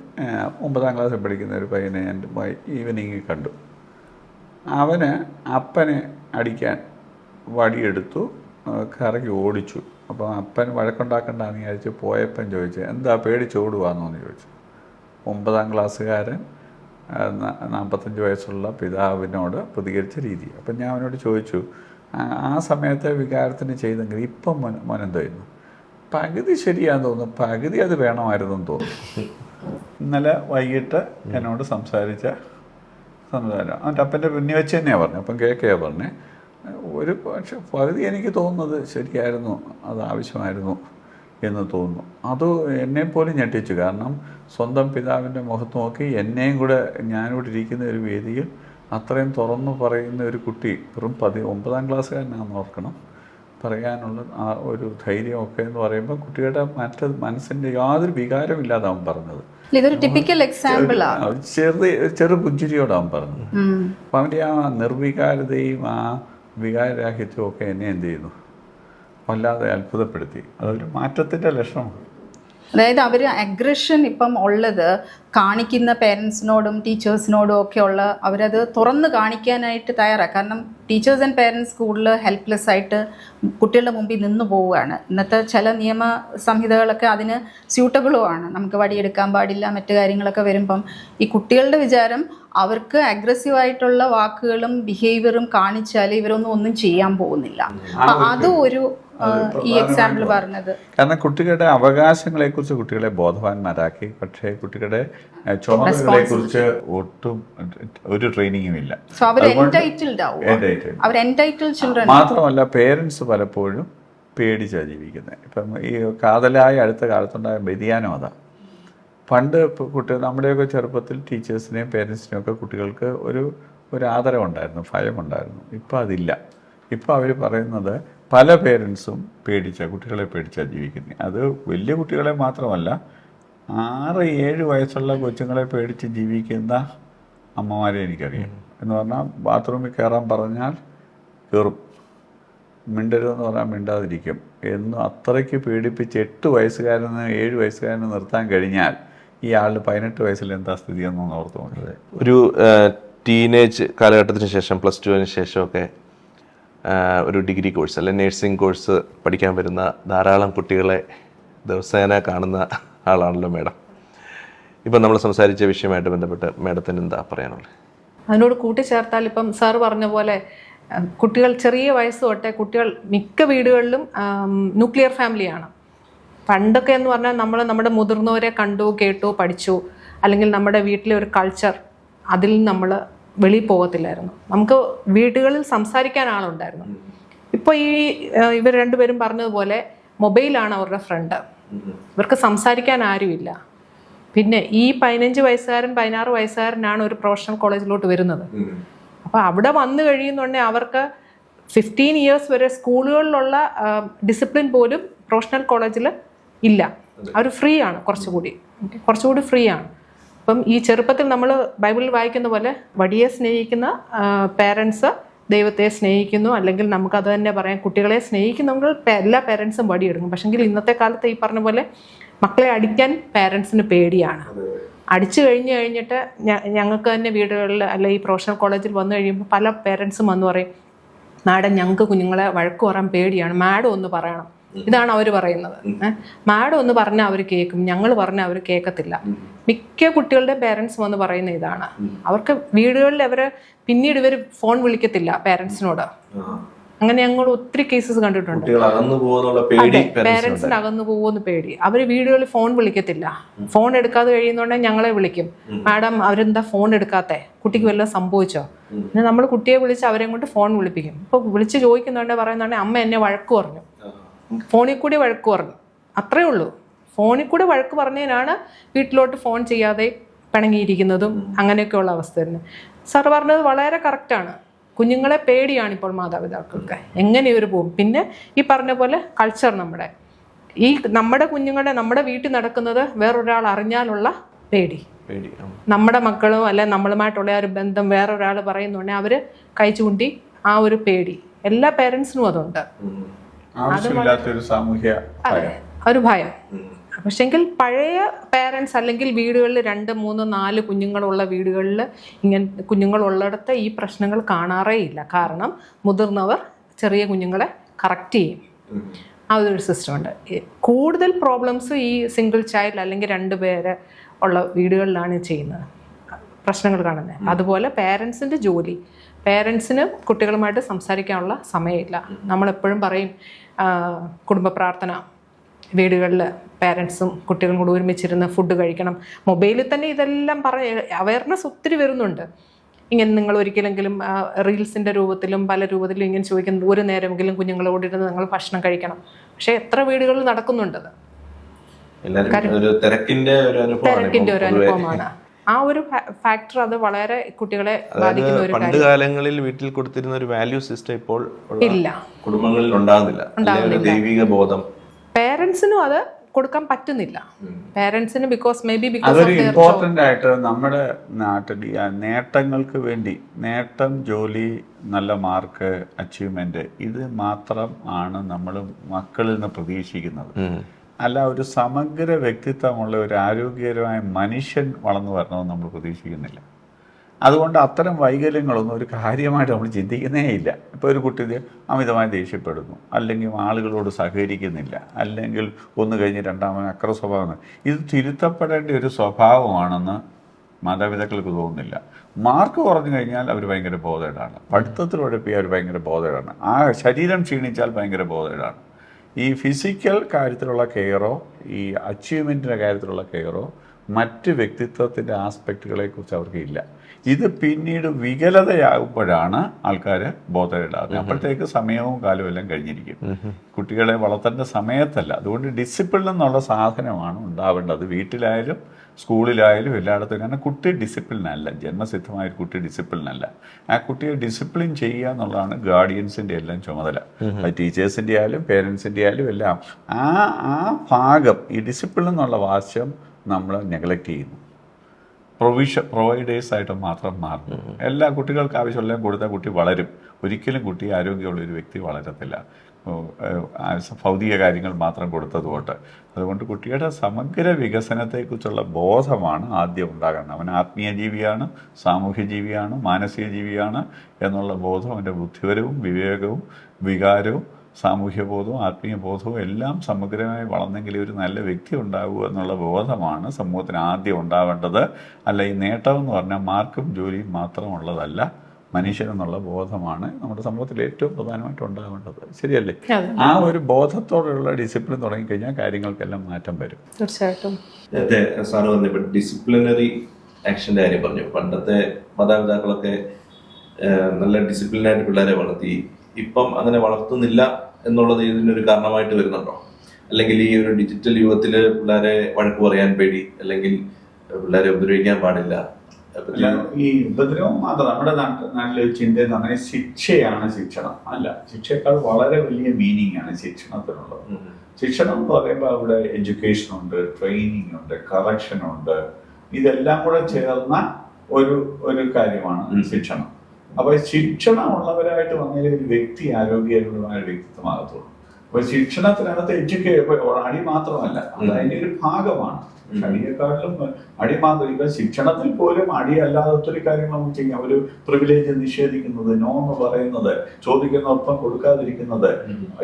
9ാം ക്ലാസ്സിൽ പഠിക്കുന്ന ഒരു പയ്യനെ ഞാൻ ഈവനിങ്ങിൽ കണ്ടു. അവന് അപ്പനെ അടിക്കാൻ വടിയെടുത്തു, കറക്കി ഓടിച്ചു. അപ്പോൾ അപ്പൻ വഴക്കുണ്ടാക്കണ്ടെന്ന് വിചാരിച്ച് പോയപ്പൻ ചോദിച്ചു, എന്താ പേടിച്ചോടുവാന്നോന്ന് ചോദിച്ചു. 9ാം ക്ലാസ്സുകാരൻ 45 വയസ്സുള്ള പിതാവിനോട് പ്രതികരിച്ച രീതി. അപ്പം ഞാൻ അവനോട് ചോദിച്ചു, ആ സമയത്തെ വികാരത്തിന് ചെയ്തെങ്കിൽ ഇപ്പം മോനെന്തോ ചെയ്യുന്നു? പകുതി ശരിയാന്ന് തോന്നുന്നു, പകുതി അത് വേണമായിരുന്നെന്ന് തോന്നുന്നു. ഇന്നലെ വൈകിട്ട് എന്നോട് സംസാരം അവൻ്റെ അപ്പൻ്റെ പിന്നെ വെച്ച് തന്നെയാണ് പറഞ്ഞു. അപ്പം കേൾക്കുകയാണ് പറഞ്ഞേ, ഒരു പക്ഷെ പകുതി എനിക്ക് തോന്നുന്നത് ശരിയായിരുന്നു, അത് ആവശ്യമായിരുന്നു എന്ന് തോന്നുന്നു. അത് എന്നെപ്പോലും ഞെട്ടിച്ചു. കാരണം സ്വന്തം പിതാവിൻ്റെ മുഖത്ത് നോക്കി എന്നെയും കൂടെ ഞാനിവിടെ ഇരിക്കുന്ന ഒരു വേദിയിൽ അത്രയും തുറന്നു പറയുന്ന ഒരു കുട്ടി, വെറും 9ാം ക്ലാസ്സുകാരനാണെന്ന് ഓർക്കണം, പറയാനുള്ള ആ ഒരു ധൈര്യമൊക്കെ എന്ന് പറയുമ്പോൾ കുട്ടിയുടെ മനസ്സിൻ്റെ യാതൊരു വികാരമില്ലാതെ അവൻ പറഞ്ഞത്. ഇതൊരു ടിപ്പിക്കൽ എക്സാമ്പിൾ ആണ്. ചെറു പുഞ്ചിരിയോടാവൻ പറഞ്ഞത്. അപ്പം അവൻ്റെ ആ നിർവികാരതയും ആ വികാരരാഹിത്യവും ഒക്കെ എന്നെ എന്ത് ചെയ്യുന്നു, വല്ലാതെ അത്ഭുതപ്പെടുത്തി. അതൊരു മാറ്റത്തിൻ്റെ ലക്ഷണമാണ്. അതായത് അവർ അഗ്രഷൻ ഇപ്പം ഉള്ളത് കാണിക്കുന്ന പേരൻസിനോടും ടീച്ചേഴ്സിനോടും ഒക്കെ ഉള്ള അവരത് തുറന്ന് കാണിക്കാനായിട്ട് തയ്യാറാണ്. കാരണം ടീച്ചേഴ്സ് ആൻഡ് പേരൻസ് കൂടുതൽ ഹെൽപ്ലെസ് ആയിട്ട് കുട്ടികളുടെ മുമ്പിൽ നിന്ന് പോവുകയാണ്. ഇന്നത്തെ ചില നിയമ സംഹിതകളൊക്കെ അതിന് സ്യൂട്ടബിളുമാണ്. നമുക്ക് വടിയെടുക്കാൻ പാടില്ല, മറ്റു കാര്യങ്ങളൊക്കെ വരുമ്പം ഈ കുട്ടികളുടെ വിചാരം അവർക്ക് അഗ്രസീവായിട്ടുള്ള വാക്കുകളും ബിഹേവിയറും കാണിച്ചാൽ ഒന്നും ചെയ്യാൻ പോകുന്നില്ല. അതും ഒരു ഈ എക്സാമ്പിൾ പറഞ്ഞത്. കാരണം കുട്ടികളുടെ അവകാശങ്ങളെ കുറിച്ച് കുട്ടികളെ ബോധവാന്മാരാക്കി, പക്ഷേ കുട്ടികളുടെ ചുമതലകളെ കുറിച്ച് ഒട്ടും ഒരു ട്രെയിനിങ്ങും ഇല്ല. മാത്രമല്ല പേരൻസ് പലപ്പോഴും പേടിച്ചാണ് ജീവിക്കുന്നത്. ഇപ്പം ഈ കാതലായ അടുത്ത കാലത്തുണ്ടായ വ്യതിയാനം അതാണ്. പണ്ട് നമ്മുടെയൊക്കെ ചെറുപ്പത്തിൽ ടീച്ചേഴ്സിനെയും പേരൻസിനെയും ഒക്കെ കുട്ടികൾക്ക് ഒരു ആദരവുണ്ടായിരുന്നു, ഭയമുണ്ടായിരുന്നു. ഇപ്പം അതില്ല. ഇപ്പം അവർ പറയുന്നത് പല പേരൻസും കുട്ടികളെ പേടിച്ചാണ് ജീവിക്കുന്നത്. അത് വലിയ കുട്ടികളെ മാത്രമല്ല, 6-7 വയസ്സുള്ള കൊച്ചുങ്ങളെ പേടിച്ച് ജീവിക്കുന്ന അമ്മമാരെ എനിക്കറിയാം. എന്ന് പറഞ്ഞാൽ ബാത്റൂമിൽ കയറാൻ പറഞ്ഞാൽ കയറും, മിണ്ടരുതെന്ന് പറഞ്ഞാൽ മിണ്ടാതിരിക്കും എന്ന് അത്രയ്ക്ക് പേടിപ്പിച്ച് 8 വയസ്സുകാരന് 7 വയസ്സുകാരന് നിർത്താൻ കഴിഞ്ഞാൽ ഈ ആളിന് 18 വയസ്സിൽ എന്താ സ്ഥിതി എന്നൊന്ന് ഓർത്ത് നോക്കുന്നത്. ഒരു ടീനേജ് കാലഘട്ടത്തിന് ശേഷം +2 ശേഷമൊക്കെ ഒരു ഡിഗ്രി കോഴ്സ് അല്ലെങ്കിൽ നേഴ്സിംഗ് കോഴ്സ് പഠിക്കാൻ വരുന്ന ധാരാളം കുട്ടികളെ ദിവസേന കാണുന്ന ആളാണല്ലോ മാഡം. ഇപ്പം നമ്മൾ സംസാരിച്ച വിഷയമായിട്ട് ബന്ധപ്പെട്ട് മാഡത്തിന് എന്താ പറയാനുള്ളത്? അതിനോട് കൂട്ടിച്ചേർത്താൽ ഇപ്പം സാർ പറഞ്ഞ പോലെ കുട്ടികൾ ചെറിയ വയസ്സ് തൊട്ടേ കുട്ടികൾ മിക്ക വീടുകളിലും ന്യൂക്ലിയർ ഫാമിലിയാണ്. പണ്ടൊക്കെ എന്ന് പറഞ്ഞാൽ നമ്മൾ നമ്മുടെ മുതിർന്നവരെ കണ്ടു, കേട്ടു, പഠിച്ചു, അല്ലെങ്കിൽ നമ്മുടെ വീട്ടിലെ ഒരു കൾച്ചർ, അതിൽ നമ്മൾ വെളിയിൽ പോകത്തില്ലായിരുന്നു. നമുക്ക് വീടുകളിൽ സംസാരിക്കാൻ ആളുണ്ടായിരുന്നു. ഇപ്പോൾ ഇവർ രണ്ടുപേരും പറഞ്ഞതുപോലെ മൊബൈലാണ് അവരുടെ ഫ്രണ്ട്. ഇവർക്ക് സംസാരിക്കാൻ ആരുമില്ല. പിന്നെ ഈ 15 വയസ്സുകാരൻ 16 വയസ്സുകാരനാണ് ഒരു പ്രൊഫഷണൽ കോളേജിലോട്ട് വരുന്നത്. അപ്പോൾ അവിടെ വന്നു കഴിയുന്നുണ്ടെങ്കിൽ അവർക്ക് 15 ഇയേഴ്സ് വരെ സ്കൂളുകളിലുള്ള ഡിസിപ്ലിൻ പോലും പ്രൊഫഷണൽ കോളേജിൽ ഇല്ല. അവർ ഫ്രീ ആണ്, കുറച്ചുകൂടി ഫ്രീ ആണ്. അപ്പം ഈ ചെറുപ്പത്തിൽ നമ്മൾ ബൈബിളിൽ വായിക്കുന്ന പോലെ വടിയെ സ്നേഹിക്കുന്ന പേരൻസ് ദൈവത്തെ സ്നേഹിക്കുന്നു, അല്ലെങ്കിൽ നമുക്കത് തന്നെ പറയാം കുട്ടികളെ സ്നേഹിക്കുന്നെങ്കിൽ എല്ലാ പേരൻസും വടിയെടുക്കും. പക്ഷെങ്കിൽ ഇന്നത്തെ കാലത്ത് ഈ പറഞ്ഞ പോലെ മക്കളെ അടിക്കാൻ പേരൻസിന് പേടിയാണ്. അടിച്ചു കഴിഞ്ഞിട്ട് ഞങ്ങൾക്ക് തന്നെ വീടുകളിൽ അല്ല ഈ പ്രൊഫഷണൽ കോളേജിൽ വന്നു കഴിയുമ്പോൾ പല പേരൻസും വന്ന് പറയും, മാഡം ഞങ്ങൾക്ക് കുഞ്ഞുങ്ങളെ വഴക്ക് പറയാൻ പേടിയാണ്, മാഡം ഒന്ന് പറയണം. ഇതാണ് അവർ പറയുന്നത്. മാഡം ഒന്ന് പറഞ്ഞാൽ അവർ കേൾക്കും, ഞങ്ങൾ പറഞ്ഞാൽ അവർ കേൾക്കത്തില്ല. മിക്ക കുട്ടികളുടെ പേരൻസ് വന്ന് പറയുന്ന ഇതാണ്. അവർക്ക് വീടുകളിൽ അവര് പിന്നീട് ഇവർ ഫോൺ വിളിക്കത്തില്ല പേരൻസിനോട്. അങ്ങനെ ഞങ്ങൾ ഒത്തിരി കേസസ് കണ്ടിട്ടുണ്ട്. പേരൻസിന് അകന്നു പോകുമെന്ന് പേടി. അവര് വീടുകളിൽ ഫോൺ വിളിക്കത്തില്ല. ഫോൺ എടുക്കാതെ കഴിയുന്നോണ്ടെങ്കിൽ ഞങ്ങളെ വിളിക്കും, മാഡം അവരെന്താ ഫോൺ എടുക്കാത്തെ, കുട്ടിക്ക് വല്ലതും സംഭവിച്ചോ? പിന്നെ നമ്മൾ കുട്ടിയെ വിളിച്ച് അവരെ കൊണ്ട് ഫോൺ വിളിപ്പിക്കും. ഇപ്പൊ വിളിച്ച് ചോദിക്കുന്നുണ്ടെ പറയുന്നുണ്ടെ അമ്മ എന്നെ വഴക്ക് പറഞ്ഞു, ഫോണിൽ കൂടി വഴക്ക് പറഞ്ഞു. അത്രേ ഉള്ളൂ. ഫോണിൽ കൂടെ വഴക്ക് പറഞ്ഞതിനാണ് വീട്ടിലോട്ട് ഫോൺ ചെയ്യാതെ പിണങ്ങിയിരിക്കുന്നതും അങ്ങനെയൊക്കെയുള്ള അവസ്ഥ തന്നെ. സാർ പറഞ്ഞത് വളരെ കറക്റ്റാണ്. കുഞ്ഞുങ്ങളെ പേടിയാണ് ഇപ്പോൾ മാതാപിതാക്കൾക്ക്. എങ്ങനെ ഇവർ പോകും? പിന്നെ ഈ പറഞ്ഞ പോലെ കൾച്ചർ, നമ്മുടെ കുഞ്ഞുങ്ങളുടെ നമ്മുടെ വീട്ടിൽ നടക്കുന്നത് വേറൊരാൾ അറിഞ്ഞാലുള്ള പേടി. നമ്മുടെ മക്കളും അല്ലെ നമ്മളുമായിട്ടുള്ള ഒരു ബന്ധം വേറൊരാൾ പറയുന്നുണ്ടെങ്കിൽ അവര് കൈ ചൂണ്ടി ആ ഒരു പേടി എല്ലാ പേരൻസിനും അതുണ്ട്. ഒരു ഭയം. പക്ഷെങ്കിൽ പഴയ പേരൻസ് അല്ലെങ്കിൽ വീടുകളിൽ 2, 3, 4 കുഞ്ഞുങ്ങളുള്ള വീടുകളിൽ ഇങ്ങനെ കുഞ്ഞുങ്ങളുള്ളിടത്ത് ഈ പ്രശ്നങ്ങൾ കാണാറേ ഇല്ല. കാരണം മുതിർന്നവർ ചെറിയ കുഞ്ഞുങ്ങളെ കറക്റ്റ് ചെയ്യും. ആ ഒരു സിസ്റ്റം ഉണ്ട്. കൂടുതൽ പ്രോബ്ലംസ് ഈ സിംഗിൾ ചൈൽഡ് അല്ലെങ്കിൽ 2 പേര് ഉള്ള വീടുകളിലാണ് ചെയ്യുന്നത്, പ്രശ്നങ്ങൾ കാണുന്നത്. അതുപോലെ പേരൻസിൻ്റെ ജോലി, പേരൻസിന് കുട്ടികളുമായിട്ട് സംസാരിക്കാനുള്ള സമയമില്ല. നമ്മളെപ്പോഴും പറയും കുടുംബ പ്രാർത്ഥന, വീടുകളിൽ പേരൻസും കുട്ടികളും കൂടി ഒരുമിച്ചിരുന്ന് ഫുഡ് കഴിക്കണം. മൊബൈലിൽ തന്നെ ഇതെല്ലാം അവയർനെസ് ഒത്തിരി വരുന്നുണ്ട്. ഇങ്ങനെ നിങ്ങൾ ഒരിക്കലെങ്കിലും റീൽസിൻ്റെ രൂപത്തിലും പല രൂപത്തിലും ഇങ്ങനെ ചോദിക്കുന്നത്, ഒരു നേരമെങ്കിലും കുഞ്ഞുങ്ങളോടിരുന്ന് നിങ്ങൾ ഭക്ഷണം കഴിക്കണം. പക്ഷെ എത്ര വീടുകളിൽ നടക്കുന്നുണ്ടത്? തിരക്കിൻ്റെ ഒരു അനുഭവമാണ്. ആ ഒരു ഫാക്ടർ അത് വളരെ കുട്ടികളെ ബാധിക്കുന്ന ഒരു പണ്ട് കാലങ്ങളിൽ വീട്ടിൽ കൊടുത്തിരുന്ന ഒരു വാല്യൂ സിസ്റ്റം ഇപ്പോൾ ഇല്ല, കുടുംബങ്ങളിൽ ഉണ്ടാകുന്നില്ല. ദൈവിക ബോധം പേരൻസിനും അത് കൊടുക്കാൻ പറ്റുന്നില്ല. പേരൻസിന് അതൊരു ഇമ്പോർട്ടൻ്റ് ആയിട്ട് നമ്മുടെ നാട്ടിൽ നേട്ടങ്ങൾക്ക് വേണ്ടി നേട്ടം, ജോലി, നല്ല മാർക്ക്, അച്ചീവ്മെന്റ്, ഇത് മാത്രം ആണ് നമ്മൾ മക്കളിൽ നിന്ന് പ്രതീക്ഷിക്കുന്നത്. അല്ല, ഒരു സമഗ്ര വ്യക്തിത്വമുള്ള ഒരു ആരോഗ്യകരമായ മനുഷ്യൻ വളർന്നു വരണമെന്ന് നമ്മൾ പ്രതീക്ഷിക്കുന്നില്ല. അതുകൊണ്ട് അത്തരം വൈകല്യങ്ങളൊന്നും ഒരു കാര്യമായിട്ട് നമ്മൾ ചിന്തിക്കുന്നേ ഇല്ല. ഇപ്പോൾ ഒരു കുട്ടി അമിതമായി ദേഷ്യപ്പെടുന്നു, അല്ലെങ്കിൽ ആളുകളോട് സഹകരിക്കുന്നില്ല, അല്ലെങ്കിൽ ഒന്ന് കഴിഞ്ഞ് രണ്ടാമത് അക്ര സ്വഭാവം, ഇത് തിരുത്തപ്പെടേണ്ട ഒരു സ്വഭാവമാണെന്ന് മാതാപിതാക്കൾക്ക് തോന്നുന്നില്ല. മാർക്ക് കുറഞ്ഞു കഴിഞ്ഞാൽ അവർ ഭയങ്കര ബോധേടാണ്, പഠിത്തത്തിൽ ഉഴപ്പിയാൽ അവർ ഭയങ്കര ബോധേടാണ്, ആ ശരീരം ക്ഷീണിച്ചാൽ ഭയങ്കര ബോധേടാണ്. ഈ ഫിസിക്കൽ കാര്യത്തിലുള്ള കെയറോ ഈ അച്ചീവ്മെൻറ്റിൻ്റെ കാര്യത്തിലുള്ള കെയറോ മറ്റ് വ്യക്തിത്വത്തിൻ്റെ ആസ്പെക്റ്റുകളെക്കുറിച്ച് അവർക്ക് ഇല്ല. ഇത് പിന്നീട് വികലതയാകുമ്പോഴാണ് ആൾക്കാർ ബോധമിടാതെ. അപ്പോഴത്തേക്ക് സമയവും കാലവും എല്ലാം കഴിഞ്ഞിരിക്കും. കുട്ടികളെ വളർത്തേണ്ട സമയത്തല്ല. അതുകൊണ്ട് ഡിസിപ്ലിൻ എന്നുള്ള സാധനമാണ് ഉണ്ടാവേണ്ടത്, വീട്ടിലായാലും സ്കൂളിലായാലും എല്ലായിടത്തും. കാരണം കുട്ടി ഡിസിപ്ലിനല്ല, ജന്മസിദ്ധമായൊരു കുട്ടി ഡിസിപ്ലിനല്ല. ആ കുട്ടിയെ ഡിസിപ്ലിൻ ചെയ്യുക എന്നുള്ളതാണ് ഗാർഡിയൻസിൻ്റെ എല്ലാം ചുമതല. അത് ടീച്ചേഴ്സിൻ്റെ ആയാലും പേരൻസിൻ്റെ ആയാലും എല്ലാം. ആ ഭാഗം, ഈ ഡിസിപ്ലിൻ എന്നുള്ള വാശം നമ്മൾ നെഗ്ലക്റ്റ് ചെയ്യുന്നു. പ്രൊവൈഡേഴ്സായിട്ട് മാത്രം മാറുന്നു. എല്ലാ കുട്ടികൾക്ക് ആവശ്യമുള്ള കൊടുത്താൽ കുട്ടി വളരും. ഒരിക്കലും കുട്ടി ആരോഗ്യമുള്ളൊരു വ്യക്തി വളരത്തില്ല, ഭൗതിക കാര്യങ്ങൾ മാത്രം കൊടുത്തതുകൊണ്ട്. അതുകൊണ്ട് കുട്ടിയുടെ സമഗ്ര വികസനത്തെക്കുറിച്ചുള്ള ബോധമാണ് ആദ്യം ഉണ്ടാകുന്നത്. അവൻ ആത്മീയ ജീവിയാണ്, സാമൂഹ്യ ജീവിയാണ്, മാനസിക ജീവിയാണ് എന്നുള്ള ബോധം അവൻ്റെ ബുദ്ധിപരവും വിവേകവും വികാരവും സാമൂഹ്യ ബോധവും ആത്മീയ ബോധവും എല്ലാം സമഗ്രമായി വളർന്നെങ്കിൽ ഒരു നല്ല വ്യക്തി ഉണ്ടാകൂ എന്നുള്ള ബോധമാണ് സമൂഹത്തിന് ആദ്യം ഉണ്ടാവേണ്ടത്. അല്ല, ഈ നേട്ടം എന്ന് പറഞ്ഞാൽ മാർക്കും ജോലിയും മാത്രമുള്ളതല്ല, മനുഷ്യനെന്നുള്ള ബോധമാണ് നമ്മുടെ സമൂഹത്തിൽ ഏറ്റവും പ്രധാനമായിട്ട് ഉണ്ടാവേണ്ടത്. ശരിയല്ലേ? ആ ഒരു ബോധത്തോടുള്ള ഡിസിപ്ലിൻ തുടങ്ങിക്കഴിഞ്ഞാൽ കാര്യങ്ങൾക്കെല്ലാം മാറ്റം വരും. തീർച്ചയായിട്ടും. നേരത്തെ സാറ് പറഞ്ഞപ്പോൾ ഡിസിപ്ലിനറി ആക്ഷൻ്റെ കാര്യം പറഞ്ഞു. പണ്ടത്തെ മാതാപിതാക്കളൊക്കെ നല്ല ഡിസിപ്ലിനായിട്ട് പിള്ളേരെ വളർത്തി. ഇപ്പം അങ്ങനെ വളർത്തുന്നില്ല എന്നുള്ളത് ഇതിനൊരു കാരണമായിട്ട് വരുന്നുണ്ടോ? അല്ലെങ്കിൽ ഈ ഒരു ഡിജിറ്റൽ യുഗത്തിൽ പിള്ളേരെ വഴക്ക് പറയാൻ പേടി, അല്ലെങ്കിൽ പിള്ളേരെ ഉപദ്രവിക്കാൻ പാടില്ല? ഈ ഉപദ്രവം മാത്രം നമ്മുടെ നാട്ടിലെ ചിന്ത അങ്ങനെ ശിക്ഷയാണ് ശിക്ഷണം അല്ല. ശിക്ഷയേക്കാൾ വളരെ വലിയ മീനിങ് ആണ് ശിക്ഷണത്തിനുള്ളത്. ശിക്ഷണം എന്ന് പറയുമ്പോൾ അവിടെ എഡ്യൂക്കേഷൻ ഉണ്ട്, ട്രെയിനിങ് ഉണ്ട്, കറക്ഷൻ ഉണ്ട്. ഇതെല്ലാം കൂടെ ചേർന്ന ഒരു കാര്യമാണ് ശിക്ഷണം. അപ്പൊ ശിക്ഷണമുള്ളവരായിട്ട് വന്നതിൽ ഒരു വ്യക്തി ആരോഗ്യപരമായ വ്യക്തിത്വമാകത്തുള്ളൂ. അപ്പൊ ശിക്ഷണത്തിനകത്ത് അടി മാത്രമല്ല, അത് അതിന്റെ ഒരു ഭാഗമാണ്. അടിയെക്കാട്ടിലും അടി മാത്രം. ഇപ്പൊ ശിക്ഷണത്തിൽ പോലും അടി അല്ലാതെ ഒത്തിരി കാര്യങ്ങൾ നമുക്ക് ചെയ്യാം. ഒരു പ്രിവിലേജ് നിഷേധിക്കുന്നത്, നോ എന്ന് പറയുന്നത്, ചോദിക്കുന്ന ഒപ്പം കൊടുക്കാതിരിക്കുന്നത്,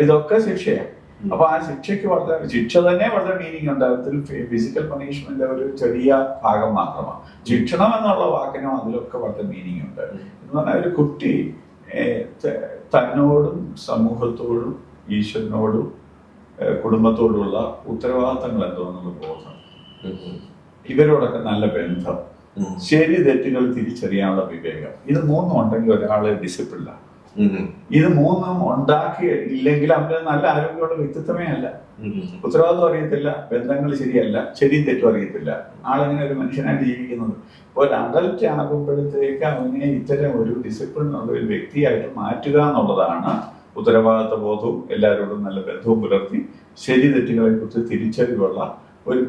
ഇതൊക്കെ ശിക്ഷയാണ്. അപ്പൊ ആ ശിക്ഷയ്ക്ക് ശിക്ഷ തന്നെ വളരെ മീനിങ് ഉണ്ട്. അതിൽ ഫിസിക്കൽ പണിഷ്മെന്റ് ഒരു ചെറിയ ഭാഗം മാത്രമാണ്. ശിക്ഷണം എന്നുള്ള വാക്കിനും അതിലൊക്കെ വളരെ മീനിങ് ഉണ്ട്. എന്ന് പറഞ്ഞാൽ ഒരു കുട്ടി തന്നോടും സമൂഹത്തോടും ഈശ്വരനോടും കുടുംബത്തോടുള്ള ഉത്തരവാദിത്തങ്ങൾ എന്തോന്നുള്ള ബോധം, ഇവരോടൊക്കെ നല്ല ബന്ധം, ശരി തെറ്റുകൾ തിരിച്ചറിയാനുള്ള വിവേകം, ഇത് മൂന്നും ഉണ്ടെങ്കിൽ ഒരാള് ഡിസിപ്ലിനാണ്. ഇത് മൂന്നും ഉണ്ടാക്കി ഇല്ലെങ്കിൽ അവന് നല്ല ആരോഗ്യമുള്ള വ്യക്തിത്വമേ അല്ല. ഉത്തരവാദിത്വം അറിയത്തില്ല, ബന്ധങ്ങൾ ശരിയല്ല, ശരിയും തെറ്റും അറിയത്തില്ല, ആളെങ്ങനെ ഒരു മനുഷ്യനായിട്ട് ജീവിക്കുന്നത്. ഒരു അഡൽറ്റ് ആകുമ്പോഴത്തേക്ക് അവനെ ഇത്തരം ഒരു ഡിസിപ്ലിൻ ഉള്ള ഒരു വ്യക്തിയായിട്ട് മാറ്റുക എന്നുള്ളതാണ് ഉത്തരവാദിത്വ ബോധവും എല്ലാവരോടും നല്ല ബന്ധവും പുലർത്തി ശരി തെറ്റുകളെ കുറിച്ച് തിരിച്ചറിവുള്ള ഒരു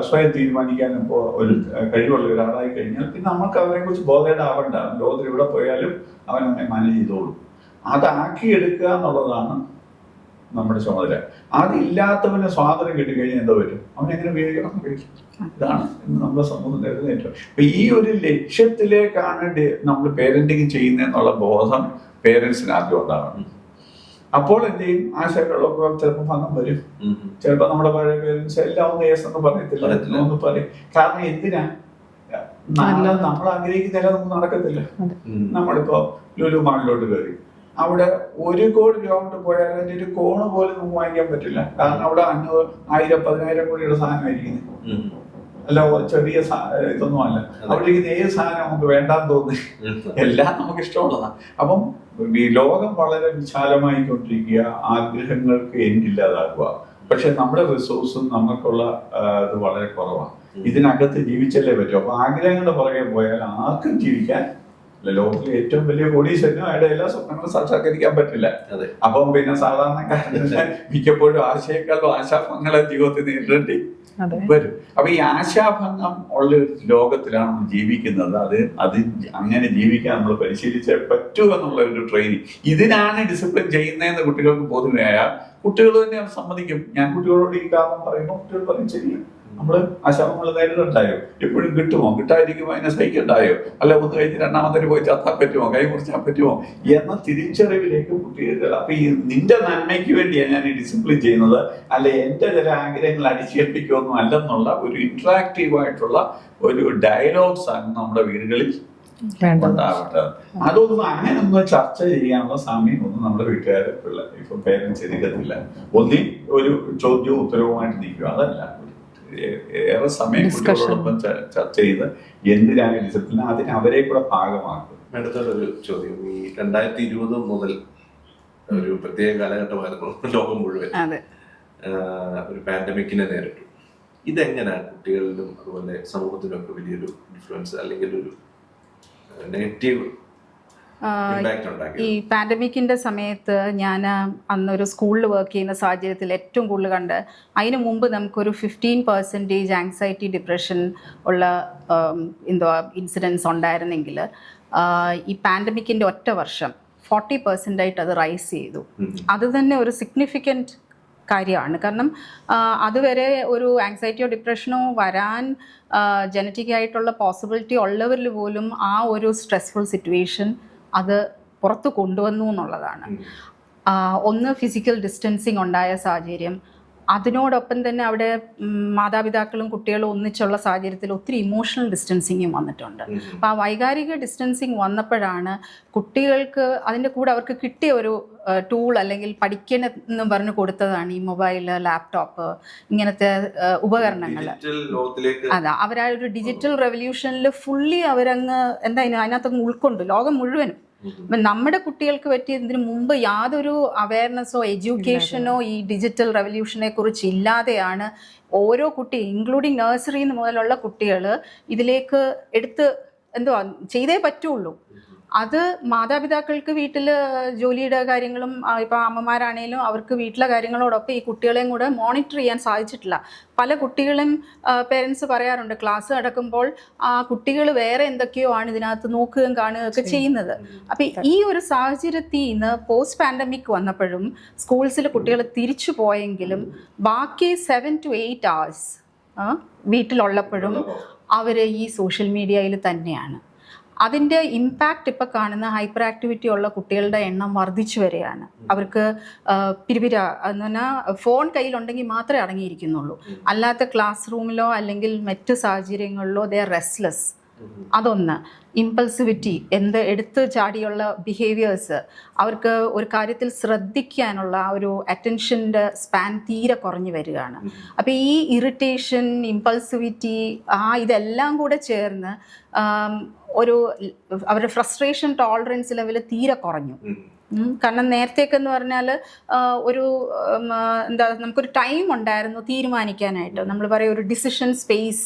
സ്വയം തീരുമാനിക്കാനും ഒരു കഴിവുള്ള ഒരാളായി കഴിഞ്ഞാൽ പിന്നെ നമുക്ക് അവരെ കുറിച്ച് ബോധേഡാവണ്ട. ലോകത്തിൽ എവിടെ പോയാലും അവൻ അവനെ മാനേജ് ചെയ്തോളും. അതാക്കിയെടുക്കുക എന്നുള്ളതാണ് നമ്മുടെ ചുമതല. അതില്ലാത്തവന് സ്വാതന്ത്ര്യം കിട്ടിക്കഴിഞ്ഞാൽ എന്താ പറ്റും? അവനെങ്ങനെ ഉപയോഗിക്കണം കഴിക്കും. ഇതാണ് ഇന്ന് നമ്മുടെ സമൂഹം നേരിടുന്ന. അപ്പൊ ഈ ഒരു ലക്ഷ്യത്തിലേക്കാണ് നമ്മൾ പേരന്റിങ് ചെയ്യുന്നതെന്നുള്ള ബോധം പേരൻസിന് ആദ്യം ഉണ്ടാകണം. അപ്പോൾ എന്ത് ചെയ്യും? ആശയങ്ങളൊക്കെ ചിലപ്പോൾ ഭംഗം വരും. ചിലപ്പോൾ നമ്മുടെ പഴയ പേരൻസ് എല്ലാം ഒന്ന് യേസ് എന്ന് പറയത്തില്ല, ഒന്ന് പറയും. കാരണം എന്തിനാ? നമ്മൾ ആഗ്രഹിക്കുന്നില്ല, നമുക്ക് നടക്കത്തില്ല. നമ്മളിപ്പോ ലുലു മാളിലോട്ട് കയറി, അവിടെ 1 കോടി രൂപ കൊണ്ട് പോയാൽ അതിന്റെ ഒരു കോണ് പോലും നമുക്ക് വാങ്ങിക്കാൻ പറ്റില്ല. കാരണം അവിടെ 500, 1000, 10,000 കോടിയുടെ സാധനമായിരിക്കുന്നത്. അല്ല ചെറിയ ഇതൊന്നും അല്ല. അവിടെ ഇരിക്കുന്ന ഏത് സാധനം നമുക്ക് വേണ്ടാന്ന് തോന്നി, എല്ലാം നമുക്ക് ഇഷ്ടമുള്ളതാണ്. അപ്പം ഈ ലോകം വളരെ വിശാലമായി കൊണ്ടിരിക്കുക, ആഗ്രഹങ്ങൾക്ക് എൻഡില്ലാതാക്കുക. പക്ഷെ നമ്മുടെ റിസോഴ്സും നമുക്കുള്ള ഇത് വളരെ കുറവാണ്. ഇതിനകത്ത് ജീവിച്ചല്ലേ പറ്റും. അപ്പൊ ആഗ്രഹങ്ങളുടെ പുറകെ പോയാൽ ആർക്കും ജീവിക്കാൻ, ലോകത്തിലെ ഏറ്റവും വലിയ കോടീശ്വരനും അയാളുടെ എല്ലാ സ്വപ്നങ്ങളും സാക്ഷാത്കരിക്കാൻ പറ്റില്ല. അപ്പം പിന്നെ സാധാരണക്കാരന് മിക്കപ്പോഴും ആശയക്കാളും ആശാഭംഗങ്ങളെ ജീവിതത്തിൽ നേരിടേണ്ടി വരും. അപ്പൊ ഈ ആശാഭംഗം ഉള്ള ലോകത്തിലാണ് നമ്മൾ ജീവിക്കുന്നത്. അത് അങ്ങനെ ജീവിക്കാൻ നമ്മൾ പരിശീലിച്ചേ പറ്റൂ എന്നുള്ള ഒരു ട്രെയിനിങ്. ഇതിനാണ് ഡിസിപ്ലിൻ ചെയ്യുന്നതെന്ന് കുട്ടികൾക്ക് ബോധ്യമായാൽ കുട്ടികൾ തന്നെ സമ്മതിക്കും. ഞാൻ കുട്ടികളോട് ഈ കാരണം പറയുമ്പോൾ കുട്ടികൾ പറയും ശരിയും, നമ്മള് ആശാഭങ്ങൾ നേരിടണ്ടായോ? എപ്പോഴും കിട്ടുമോ? കിട്ടാതിരിക്കുമോ? അതിനെ സഹിക്കണ്ടായോ? അല്ല ഒന്ന് കഴിഞ്ഞ് രണ്ടാമത്തേന് പോയി ചത്താൻ പറ്റുമോ? കൈ മുറിച്ചാൻ പറ്റുമോ എന്ന തിരിച്ചറിവിലേക്ക് കുട്ടികൾ. അപ്പൊ ഈ നിന്റെ നന്മയ്ക്ക് വേണ്ടിയാണ് ഞാൻ ഈ ഡിസിപ്ലിൻ ചെയ്യുന്നത്, അല്ല എന്റെ ചില ആഗ്രഹങ്ങൾ അടിച്ചേൽപ്പിക്കുമൊന്നും അല്ലെന്നുള്ള ഒരു ഇന്ററാക്റ്റീവ് ആയിട്ടുള്ള ഒരു ഡയലോഗ്സ് ആണ് നമ്മുടെ വീടുകളിൽ ഉണ്ടാവട്ടെ. അതൊന്നും അങ്ങനൊന്നും ചർച്ച ചെയ്യാനുള്ള സമയം ഒന്നും നമ്മുടെ വീട്ടുകാരെ ഇപ്പൊ പേരൻസ് എടുക്കത്തില്ല. ഒന്നി ഒരു ചോദ്യവും ഉത്തരവുമായിട്ട് നിൽക്കുക, അതല്ല. ഏറെ സമയം കുട്ടികളോടൊപ്പം ചർച്ച ചെയ്ത് എന്തിനാണ് ഡിസിപ്ലിൻ, അതിന് അവരെ കൂടെ ഭാഗമാക്കും. അടുത്തൊരു ചോദ്യം, ഈ 2020 മുതൽ ഒരു പ്രത്യേക കാലഘട്ടമായിരുന്നു ലോകം മുഴുവൻ ഒരു പാൻഡമിക്കിനെ നേരിട്ടു. ഇതെങ്ങനെയാണ് കുട്ടികളിലും അതുപോലെ സമൂഹത്തിലും ഒക്കെ വലിയൊരു ഇൻഫ്ലുവൻസ് അല്ലെങ്കിൽ ഒരു നെഗറ്റീവ് ഈ പാൻഡമിക്കിൻ്റെ സമയത്ത് ഞാൻ അന്നൊരു സ്കൂളിൽ വർക്ക് ചെയ്യുന്ന സാഹചര്യത്തിൽ ഏറ്റവും കൂടുതൽ കണ്ട്, അതിന് മുമ്പ് നമുക്കൊരു 15% ആങ്സൈറ്റി ഡിപ്രഷൻ ഉള്ള ഇൻസിഡൻസ് ഉണ്ടായിരുന്നെങ്കിൽ ഈ പാൻഡമിക്കിൻ്റെ ഒറ്റ വർഷം 40% അത് റൈസ് ചെയ്തു. അത് തന്നെ ഒരു സിഗ്നിഫിക്കൻറ്റ് കാര്യമാണ്. കാരണം അതുവരെ ഒരു ആങ്സൈറ്റിയോ ഡിപ്രഷനോ വരാൻ ജനറ്റിക് ആയിട്ടുള്ള പോസിബിലിറ്റി ഉള്ളവരിൽ പോലും ആ ഒരു സ്ട്രെസ്ഫുൾ സിറ്റുവേഷൻ അത് പുറത്ത് കൊണ്ടുവന്നു എന്നുള്ളതാണ്. ഒന്ന് ഫിസിക്കൽ ഡിസ്റ്റൻസിങ് ഉണ്ടായ സാഹചര്യം, അതിനോടൊപ്പം തന്നെ അവിടെ മാതാപിതാക്കളും കുട്ടികളും ഒന്നിച്ചുള്ള സാഹചര്യത്തിൽ ഒത്തിരി ഇമോഷണൽ ഡിസ്റ്റൻസിങ്ങും വന്നിട്ടുണ്ട്. അപ്പോൾ ആ വൈകാരിക ഡിസ്റ്റൻസിങ് വന്നപ്പോഴാണ് കുട്ടികൾക്ക് അതിൻ്റെ കൂടെ അവർക്ക് കിട്ടിയ ഒരു ടൂൾ അല്ലെങ്കിൽ പഠിക്കണമെന്ന് പറഞ്ഞു കൊടുത്തതാണ് ഈ മൊബൈല്, ലാപ്ടോപ്പ്, ഇങ്ങനത്തെ ഉപകരണങ്ങൾ. അതാ അവരാ ഒരു ഡിജിറ്റൽ റെവല്യൂഷനിൽ ഫുള്ളി അവരങ്ങ് അതിനകത്തങ്ങ് ഉൾക്കൊണ്ടു, ലോകം മുഴുവനും. നമ്മുടെ കുട്ടികൾക്ക് പറ്റി ഇതിനു മുമ്പ് യാതൊരു അവയർനെസ്സോ എഡ്യൂക്കേഷനോ ഈ ഡിജിറ്റൽ റെവല്യൂഷനെ കുറിച്ച് ഇല്ലാതെയാണ് ഓരോ കുട്ടി, ഇൻക്ലൂഡിങ് നഴ്സറി മുതലുള്ള കുട്ടികൾ ഇതിലേക്ക് എടുത്ത് എന്തുവാ ചെയ്തേ പറ്റുള്ളൂ. അത് മാതാപിതാക്കൾക്ക് വീട്ടിൽ ജോലിയുടെ കാര്യങ്ങളും ഇപ്പം അമ്മമാരാണേലും അവർക്ക് വീട്ടിലെ കാര്യങ്ങളോടൊപ്പം ഈ കുട്ടികളെയും കൂടെ മോണിറ്റർ ചെയ്യാൻ സാധിച്ചിട്ടില്ല. പല കുട്ടികളും പേരൻസ് പറയാറുണ്ട് ക്ലാസ് നടക്കുമ്പോൾ ആ കുട്ടികൾ വേറെ എന്തൊക്കെയോ ആണ് ഇതിനകത്ത് നോക്കുകയും കാണുകയൊക്കെ ചെയ്യുന്നത്. അപ്പം ഈ ഒരു സാഹചര്യത്തിൽ നിന്ന് പോസ്റ്റ് പാൻഡമിക് വന്നപ്പോഴും സ്കൂൾസിൽ കുട്ടികൾ തിരിച്ചു പോയെങ്കിലും ബാക്കി 7 to 8 hours വീട്ടിലുള്ളപ്പോഴും അവർ ഈ സോഷ്യൽ മീഡിയയിൽ തന്നെയാണ്. അതിൻ്റെ ഇമ്പാക്റ്റ് ഇപ്പോൾ കാണുന്ന ഹൈപ്പർ ആക്ടിവിറ്റി ഉള്ള കുട്ടികളുടെ എണ്ണം വർദ്ധിച്ചു വരികയാണ്. അവർക്ക് പിരിപിര എന്ന് പറഞ്ഞാൽ ഫോൺ കയ്യിലുണ്ടെങ്കിൽ മാത്രമേ അടങ്ങിയിരിക്കുന്നുള്ളൂ. അല്ലാത്ത ക്ലാസ് റൂമിലോ അല്ലെങ്കിൽ മറ്റ് സാഹചര്യങ്ങളിലോ ദേ ആർ റെസ്റ്റ്ലെസ്. അതൊന്ന്. ഇമ്പൾസിവിറ്റി, എടുത്ത് ചാടിയുള്ള ബിഹേവിയേഴ്സ്, അവർക്ക് ഒരു കാര്യത്തിൽ ശ്രദ്ധിക്കാനുള്ള ആ ഒരു അറ്റൻഷൻ്റെ സ്പാൻ തീരെ കുറഞ്ഞു വരികയാണ്. അപ്പോൾ ഈ ഇറിറ്റേഷൻ, ഇമ്പൾസിവിറ്റി ഇതെല്ലാം കൂടെ ചേർന്ന് അവരുടെ ഫ്രസ്ട്രേഷൻ ടോളറൻസ് ലെവൽ തീരെ കുറഞ്ഞു. കാരണം നേരത്തേക്ക് എന്ന് പറഞ്ഞാൽ നമുക്കൊരു ടൈം ഉണ്ടായിരുന്നു തീരുമാനിക്കാനായിട്ട്. നമ്മൾ പറയും ഒരു ഡിസിഷൻ സ്പേസ്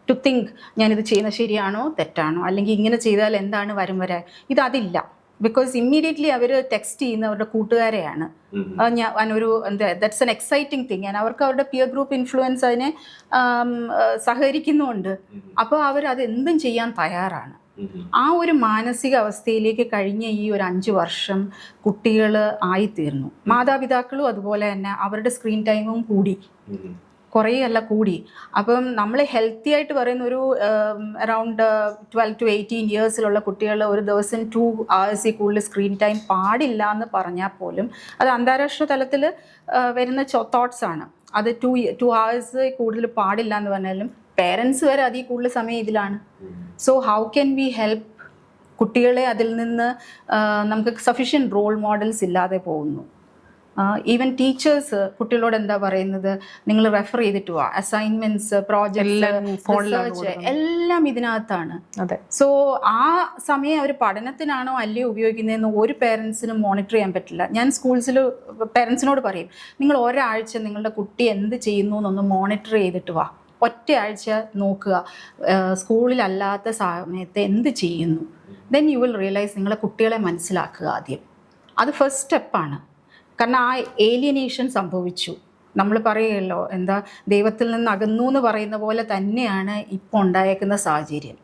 ടു തിങ്ക്, ഞാനിത് ചെയ്യുന്നത് ശരിയാണോ തെറ്റാണോ, അല്ലെങ്കിൽ ഇങ്ങനെ ചെയ്താൽ എന്താണ് വരും വരെ. അതില്ല. ബിക്കോസ് ഇമ്മീഡിയറ്റ്ലി അവർ ടെക്സ്റ്റ് ചെയ്യുന്ന അവരുടെ കൂട്ടുകാരെയാണ്. That's an exciting thing. അവർക്ക് അവരുടെ പിയർ ഗ്രൂപ്പ് ഇൻഫ്ലുവൻസ് അതിനെ സഹകരിക്കുന്നുമുണ്ട്. അപ്പോൾ അവരത് എന്തും ചെയ്യാൻ തയ്യാറാണ്. ആ ഒരു മാനസിക അവസ്ഥയിലേക്ക് കഴിഞ്ഞ ഈ ഒരു 5 വർഷം കുട്ടികൾ ആയിത്തീർന്നു. മാതാപിതാക്കളും അതുപോലെ തന്നെ അവരുടെ സ്ക്രീൻ ടൈമും കൂടി, കുറേയല്ല കൂടി. അപ്പം നമ്മൾ ഹെൽത്തി ആയിട്ട് പറയുന്ന ഒരു അറൗണ്ട് 12 to 18 ഇയേഴ്സിലുള്ള കുട്ടികൾ ഒരു ദിവസം 2 hours കൂടുതൽ സ്ക്രീൻ ടൈം പാടില്ല എന്ന് പറഞ്ഞാൽ പോലും അത് അന്താരാഷ്ട്ര തലത്തിൽ വരുന്ന തോട്ട്സ് ആണ്. അത് 2 hours കൂടുതൽ പാടില്ല എന്ന് പറഞ്ഞാലും പേരൻസ് വരെ അതിൽ കൂടുതൽ സമയം ഇതിലാണ്. So how can we help കുട്ടികളെ അതിൽ നിന്ന്? നമുക്ക് സഫീഷ്യൻറ്റ് റോൾ മോഡൽസ് ഇല്ലാതെ പോകുന്നു. ഈവൻ ടീച്ചേഴ്സ് കുട്ടികളോട് എന്താ പറയുന്നത്, നിങ്ങൾ റെഫർ ചെയ്തിട്ട് പോവാ, അസൈൻമെന്റ്സ്, പ്രോജക്ട്സ് എല്ലാം ഇതിനകത്താണ്. സോ ആ സമയം അവർ പഠനത്തിനാണോ അല്ലയോ ഉപയോഗിക്കുന്നതെന്ന് ഒരു പേരൻസിനും മോണിറ്റർ ചെയ്യാൻ പറ്റില്ല. ഞാൻ സ്കൂൾസിൽ പേരൻസിനോട് പറയും, നിങ്ങൾ ഒരാഴ്ച നിങ്ങളുടെ കുട്ടി എന്ത് ചെയ്യുന്നു എന്നൊന്ന് മോണിറ്റർ ചെയ്തിട്ട് വാ. ഒറ്റയാഴ്ച നോക്കുക, സ്കൂളിലല്ലാത്ത സമയത്ത് എന്ത് ചെയ്യുന്നു. ദെൻ യു വിൽ റിയലൈസ് നിങ്ങളെ കുട്ടികളെ മനസ്സിലാക്കുക ആദ്യം. അത് ഫസ്റ്റ് സ്റ്റെപ്പാണ്. കാരണം ആ ഏലിയനേഷൻ സംഭവിച്ചു. നമ്മൾ പറയുമല്ലോ, ദൈവത്തിൽ നിന്ന് അകന്നു എന്ന് പറയുന്ന പോലെ തന്നെയാണ് ഇപ്പോൾ ഉണ്ടായേക്കുന്ന സാഹചര്യം.